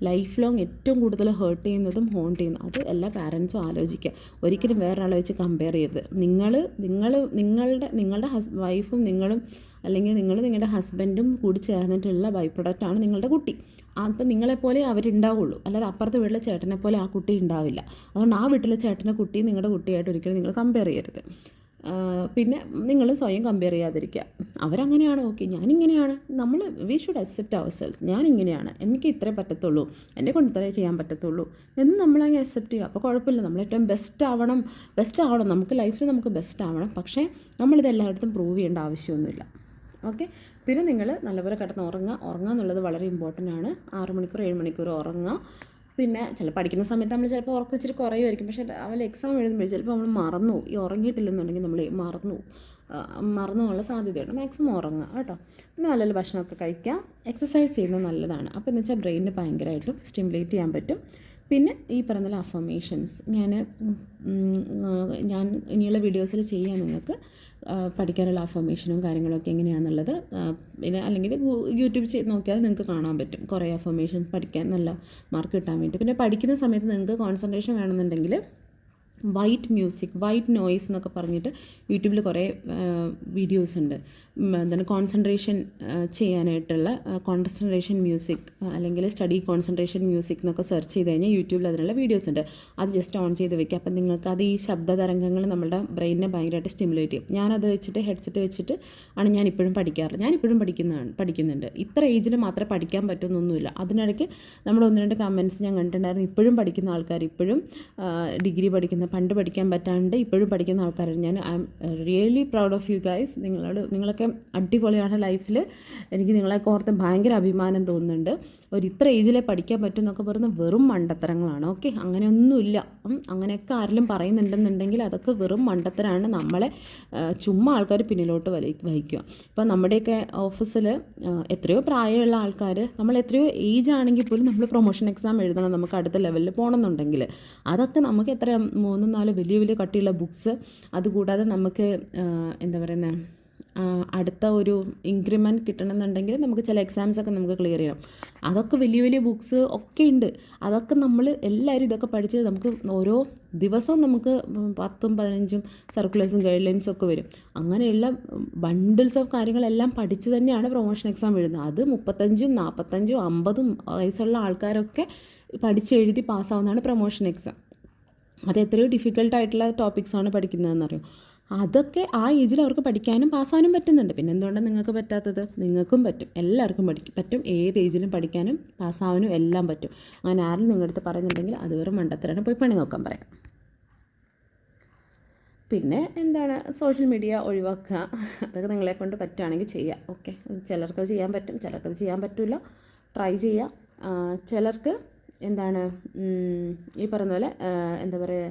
Speaker 1: ലൈഫ് ലോങ് ഏറ്റവും കൂടുതൽ ഹേർട്ട് ചെയ്യുന്നതും ഹോണ്ട് ചെയ്യുന്നതും. അത് എല്ലാ പാരൻസും ആലോചിക്കുക. ഒരിക്കലും വേറൊരാളെ വെച്ച് കമ്പയർ ചെയ്യരുത്. നിങ്ങളുടെ വൈഫും നിങ്ങളും അല്ലെങ്കിൽ നിങ്ങളുടെ ഹസ്ബൻഡും കൂടി ചേർന്നിട്ടുള്ള ബൈ പ്രൊഡക്റ്റാണ് നിങ്ങളുടെ കുട്ടി. അപ്പം നിങ്ങളെപ്പോലെ അവരുണ്ടാവുള്ളൂ, അല്ലാതെ അപ്പുറത്തെ വീട്ടിലെ ചേട്ടനെ പോലെ ആ കുട്ടി ഉണ്ടാവില്ല. അതുകൊണ്ട് ആ വീട്ടിലെ ചേട്ടനെ കുട്ടി നിങ്ങളുടെ കുട്ടിയായിട്ട് ഒരിക്കലും നിങ്ങൾ കമ്പയർ ചെയ്യരുത്. പിന്നെ നിങ്ങൾ സ്വയം കമ്പയർ ചെയ്യാതിരിക്കുക. അവരങ്ങനെയാണ്, ഓക്കെ, ഞാനിങ്ങനെയാണ്, we should accept ourselves. ഞാനിങ്ങനെയാണ്, എനിക്ക് ഇത്രേ പറ്റത്തുള്ളൂ, എന്നെ കൊണ്ട് ഇത്രേ ചെയ്യാൻ പറ്റത്തുള്ളൂ എന്ന് നമ്മളങ്ങ് അക്സെപ്റ്റ് ചെയ്യുക. അപ്പോൾ കുഴപ്പമില്ല. നമ്മളേറ്റവും ബെസ്റ്റ് ആവണം, നമുക്ക് ലൈഫിൽ നമുക്ക് ബെസ്റ്റ് ആവണം. പക്ഷേ നമ്മളിത് എല്ലായിടത്തും പ്രൂവ് ചെയ്യേണ്ട ആവശ്യമൊന്നുമില്ല. ഓക്കെ, പിന്നെ നിങ്ങൾ നല്ലപോലെ കിടന്ന് ഉറങ്ങുക എന്നുള്ളത് വളരെ ഇമ്പോർട്ടൻ്റ് ആണ്. 6 മണിക്കൂർ 7 മണിക്കൂർ ഉറങ്ങുക. പിന്നെ പഠിക്കുന്ന സമയത്ത് നമ്മൾ ചിലപ്പോൾ ഉറക്കം ഇച്ചിരി കുറയുമായിരിക്കും. പക്ഷേ അവൾ എക്സാം എഴുതുമ്പോൾ ചിലപ്പോൾ നമ്മൾ മറന്നു, ഈ ഉറങ്ങിയിട്ടില്ലെന്നുണ്ടെങ്കിൽ നമ്മൾ മറന്നു. മറന്നു പോകാനുള്ള സാധ്യതയുണ്ട്. മാക്സിമം ഉറങ്ങുക കേട്ടോ. പിന്നെ നല്ല ഭക്ഷണമൊക്കെ കഴിക്കുക, എക്സസൈസ് ചെയ്യുന്നത് നല്ലതാണ്. അപ്പോൾ എന്ന് വെച്ചാൽ ബ്രെയിനിന് ഭയങ്കരമായിട്ടും സ്റ്റിമുലേറ്റ് ചെയ്യാൻ പറ്റും. പിന്നെ ഈ പറയുന്ന അഫർമേഷൻസ് ഞാൻ ഇനിയുള്ള വീഡിയോസിൽ ചെയ്യാൻ നിങ്ങൾക്ക് പഠിക്കാനുള്ള അഫർമേഷനും കാര്യങ്ങളൊക്കെ എങ്ങനെയാണെന്നുള്ളത്. പിന്നെ അല്ലെങ്കിൽ യൂട്യൂബ് നോക്കിയാൽ നിങ്ങൾക്ക് കാണാൻ പറ്റും കുറേ അഫർമേഷൻസ് പഠിക്കാൻ നല്ല മാർക്ക് കിട്ടാൻ വേണ്ടി. പിന്നെ പഠിക്കുന്ന സമയത്ത് നിങ്ങൾക്ക് കോൺസെൻട്രേഷൻ വേണമെന്നുണ്ടെങ്കിൽ വൈറ്റ് മ്യൂസിക്, വൈറ്റ് നോയ്സ് എന്നൊക്കെ പറഞ്ഞിട്ട് യൂട്യൂബിൽ കുറേ വീഡിയോസ് ഉണ്ട്. എന്താണ് കോൺസെൻട്രേഷൻ ചെയ്യാനായിട്ടുള്ള കോൺസെൻട്രേഷൻ മ്യൂസിക് അല്ലെങ്കിൽ സ്റ്റഡി കോൺസെൻട്രേഷൻ മ്യൂസിക് എന്നൊക്കെ സെർച്ച് ചെയ്ത് കഴിഞ്ഞാൽ യൂട്യൂബിൽ അതിനുള്ള വീഡിയോസ് ഉണ്ട്. അത് ജസ്റ്റ് ഓൺ ചെയ്ത് വെക്കുക. അപ്പം നിങ്ങൾക്ക് അത് ഈ ശബ്ദ തരംഗങ്ങൾ നമ്മുടെ ബ്രെയിനിനെ ഭയങ്കരമായിട്ട് സ്റ്റിമുലേറ്റ് ചെയ്യും. ഞാനത് വെച്ചിട്ട് ഹെഡ്സെറ്റ് വെച്ചിട്ട് ആണ് ഞാൻ ഇപ്പോഴും പഠിക്കാറ്. ഞാനിപ്പോഴും പഠിക്കുന്നുണ്ട്. ഇത്ര ഏജിൽ മാത്രമേ പഠിക്കാൻ പറ്റുമെന്നൊന്നുമില്ല. അതിനിടയ്ക്ക് നമ്മുടെ 1-2 കമൻറ്റ്സ് ഞാൻ കണ്ടിട്ടുണ്ടായിരുന്നു. ഇപ്പോഴും പഠിക്കുന്ന ആൾക്കാർ, ഇപ്പോഴും ഡിഗ്രി പഠിക്കുന്ന, പണ്ട് പഠിക്കാൻ പറ്റാണ്ട് ഇപ്പോഴും പഠിക്കുന്ന ആൾക്കാരാണ്. ഞാൻ I am really proud of you guys. നിങ്ങളൊക്കെ അടിപൊളിയാണ് ലൈഫിൽ. എനിക്ക് നിങ്ങളെയൊക്കെ ഓർത്ത് ഭയങ്കര അഭിമാനം തോന്നുന്നുണ്ട്. ഇത്ര ഏജിലെ പഠിക്കാൻ പറ്റും എന്നൊക്കെ പറയുന്നത് വെറും മണ്ടത്തരങ്ങളാണ്. ഓക്കെ, അങ്ങനെയൊന്നുമില്ല. അങ്ങനെയൊക്കെ ആരെങ്കിലും പറയുന്നുണ്ടെന്നുണ്ടെങ്കിൽ അതൊക്കെ വെറും മണ്ടത്തരമാണ്. നമ്മളെ ചുമ്മാ ആൾക്കാർ പിന്നിലോട്ട് വഹിക്കുക. ഇപ്പം നമ്മുടെയൊക്കെ ഓഫീസിൽ എത്രയോ പ്രായമുള്ള ആൾക്കാർ, നമ്മൾ എത്രയോ ഏജ് ആണെങ്കിൽ പോലും നമ്മൾ പ്രൊമോഷൻ എക്സാം എഴുതണം, നമുക്ക് അടുത്ത ലെവലിൽ പോകണമെന്നുണ്ടെങ്കിൽ. അതൊക്കെ നമുക്ക് എത്ര 3-4 വലിയ കട്ടിയുള്ള ബുക്സ്, അതുകൂടാതെ നമുക്ക് എന്താ പറയുന്നത്, അടുത്ത ഒരു ഇൻക്രിമെൻറ്റ് കിട്ടണമെന്നുണ്ടെങ്കിൽ നമുക്ക് ചില എക്സാംസൊക്കെ നമുക്ക് ക്ലിയർ ചെയ്യണം. അതൊക്കെ വലിയ ബുക്സ് ഒക്കെ ഉണ്ട്. അതൊക്കെ നമ്മൾ എല്ലാവരും ഇതൊക്കെ പഠിച്ച് നമുക്ക് ഓരോ ദിവസവും നമുക്ക് 10-15 സർക്കുലേഴ്സും ഗൈഡ് ലൈൻസും ഒക്കെ വരും. അങ്ങനെയുള്ള ബണ്ടിൽസ് ഓഫ് കാര്യങ്ങളെല്ലാം പഠിച്ച് തന്നെയാണ് പ്രൊമോഷൻ എക്സാം എഴുതുന്നത്. അത് 35, 45, 50 വയസ്സുള്ള ആൾക്കാരൊക്കെ പഠിച്ചെഴുതി പാസ്സാവുന്നതാണ് പ്രൊമോഷൻ എക്സാം. അത് എത്രയോ ഡിഫിക്കൽട്ടായിട്ടുള്ള ടോപ്പിക്സാണ് പഠിക്കുന്നതെന്നറിയോ. അതൊക്കെ ആ ഏജിൽ അവർക്ക് പഠിക്കാനും പാസ്സാവാനും പറ്റുന്നുണ്ട്. പിന്നെ എന്തുകൊണ്ടാണ് നിങ്ങൾക്ക് പറ്റാത്തത്? നിങ്ങൾക്കും പറ്റും, എല്ലാവർക്കും പറ്റും. ഏത് ഏജിലും പഠിക്കാനും പാസ്സാവാനും എല്ലാം പറ്റും. അങ്ങനെ ആരും നിങ്ങളുടെ അടുത്ത് പറയുന്നുണ്ടെങ്കിൽ അത് വെറും മണ്ടത്തരാണ്. പോയി പണി നോക്കാൻ പറയാം. പിന്നെ എന്താണ്, സോഷ്യൽ മീഡിയ ഒഴിവാക്കുക. അതൊക്കെ നിങ്ങളെ കൊണ്ട് പറ്റുകയാണെങ്കിൽ ചെയ്യാം. ഓക്കെ, ചിലർക്കത് ചെയ്യാൻ പറ്റും, ചിലർക്കത് ചെയ്യാൻ പറ്റില്ല. ട്രൈ ചെയ്യാം. ചിലർക്ക് എന്താണ് ഈ പറഞ്ഞ പോലെ എന്താ പറയുക,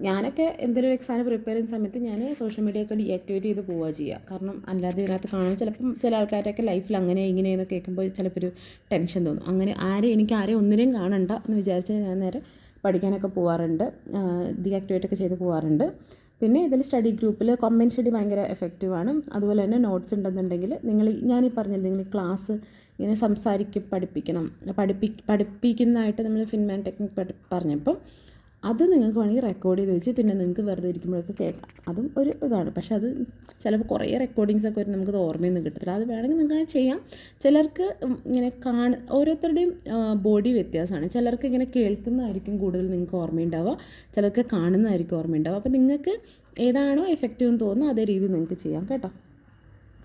Speaker 1: ഞാനൊക്കെ എന്തെങ്കിലും ഒരു എക്സാമിന് പ്രിപ്പയർ ചെയ്യുന്ന സമയത്ത് ഞാൻ സോഷ്യൽ മീഡിയ ഒക്കെ ഡീആക്ടിവേറ്റ് ചെയ്ത് പോവുക ചെയ്യുക. കാരണം അല്ലാതെ ഇതിനകത്ത് കാണുമ്പോൾ ചിലപ്പം ചില ആൾക്കാരൊക്കെ ലൈഫിൽ ഇങ്ങനെയെന്ന് കേൾക്കുമ്പോൾ ചിലപ്പോൾ ഒരു ടെൻഷൻ തോന്നും. അങ്ങനെ എനിക്ക് ആരെയും ഒന്നിനെയും കാണണ്ട എന്ന് വിചാരിച്ചാൽ ഞാൻ നേരെ പഠിക്കാനൊക്കെ പോകാറുണ്ട്, ഡീആക്ടിവേറ്റ് ഒക്കെ ചെയ്ത് പോകാറുണ്ട്. പിന്നെ ഇതിൽ സ്റ്റഡി ഗ്രൂപ്പിൽ കമ്പൈൻ സ്റ്റഡി ഭയങ്കര എഫക്റ്റീവാണ്. അതുപോലെ തന്നെ നോട്ട്സ് ഉണ്ടെന്നുണ്ടെങ്കിൽ ഞാനീ പറഞ്ഞില്ല, നിങ്ങൾ ക്ലാസ് ഇങ്ങനെ പഠിപ്പിക്കുന്നതായിട്ട് നമ്മൾ ഫിൻമാൻ ടെക്നിക് പറഞ്ഞപ്പം അത് നിങ്ങൾക്ക് വേണമെങ്കിൽ റെക്കോർഡ് ചെയ്ത് വെച്ച് പിന്നെ നിങ്ങൾക്ക് വെറുതെ ഇരിക്കുമ്പോഴൊക്കെ കേൾക്കാം. അതും ഒരു ഇതാണ്. പക്ഷേ അത് ചിലപ്പോൾ കുറേ റെക്കോർഡിങ്സൊക്കെ വരും, നമുക്കത് ഓർമ്മയൊന്നും കിട്ടത്തില്ല. അത് വേണമെങ്കിൽ നിങ്ങൾക്ക് ചെയ്യാം. ചിലർക്ക് ഇങ്ങനെ ഓരോരുത്തരുടെയും ബോഡി വ്യത്യാസമാണ്. ചിലർക്ക് ഇങ്ങനെ കേൾക്കുന്നതായിരിക്കും കൂടുതൽ നിങ്ങൾക്ക് ഓർമ്മയുണ്ടാവുക, ചിലർക്ക് കാണുന്നതായിരിക്കും ഓർമ്മയുണ്ടാവുക. അപ്പോൾ നിങ്ങൾക്ക് ഏതാണോ എഫക്റ്റീവ് എന്ന് തോന്നുന്നു അതേ രീതിയിൽ നിങ്ങൾക്ക് ചെയ്യാം കേട്ടോ.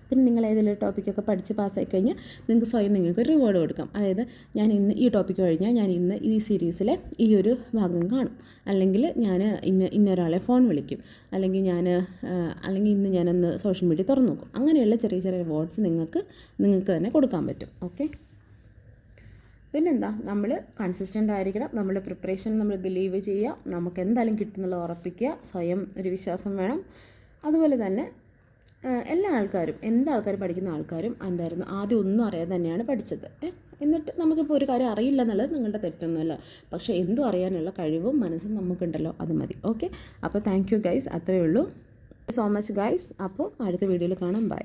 Speaker 1: പിന്നെ നിങ്ങൾ ഏതെങ്കിലും ടോപ്പിക്കൊക്കെ പഠിച്ച് പാസ്സായി കഴിഞ്ഞാൽ നിങ്ങൾക്ക് സ്വയം നിങ്ങൾക്ക് റിവാർഡ് കൊടുക്കാം. അതായത് ഞാൻ ഇന്ന് ഈ ടോപ്പിക്ക് കഴിഞ്ഞാൽ ഞാൻ ഇന്ന് ഈ സീരീസിലെ ഈ ഒരു ഭാഗം കാണും, അല്ലെങ്കിൽ ഞാൻ ഇന്നൊരാളെ ഫോൺ വിളിക്കും, അല്ലെങ്കിൽ ഇന്ന് ഞാനൊന്ന് സോഷ്യൽ മീഡിയ തുറന്നു നോക്കും. അങ്ങനെയുള്ള ചെറിയ റിവാർഡ്സ് നിങ്ങൾക്ക് തന്നെ കൊടുക്കാൻ പറ്റും. ഓക്കെ, പിന്നെന്താ, നമ്മൾ കൺസിസ്റ്റൻ്റ് ആയിരിക്കണം. നമ്മുടെ പ്രിപ്പറേഷൻ നമ്മൾ ബിലീവ് ചെയ്യുക, നമുക്ക് എന്തായാലും കിട്ടുന്നുള്ളത് ഉറപ്പിക്കുക, സ്വയം ഒരു വിശ്വാസം വേണം. അതുപോലെ തന്നെ എന്താൾക്കാരും പഠിക്കുന്ന ആൾക്കാരും എന്തായിരുന്നു, ആദ്യം ഒന്നും അറിയാതെ തന്നെയാണ് പഠിച്ചത്. എന്നിട്ട് നമുക്കിപ്പോൾ ഒരു കാര്യം അറിയില്ല എന്നുള്ളത് നിങ്ങളുടെ തെറ്റൊന്നുമല്ല. പക്ഷേ എന്തും അറിയാനുള്ള കഴിവും മനസ്സും നമുക്കുണ്ടല്ലോ, അത് മതി. ഓക്കെ, അപ്പോൾ താങ്ക് യു ഗൈസ്, അത്രയേ ഉള്ളൂ. So much guys. അപ്പോൾ അടുത്ത വീഡിയോയിൽ കാണാം. ബൈ.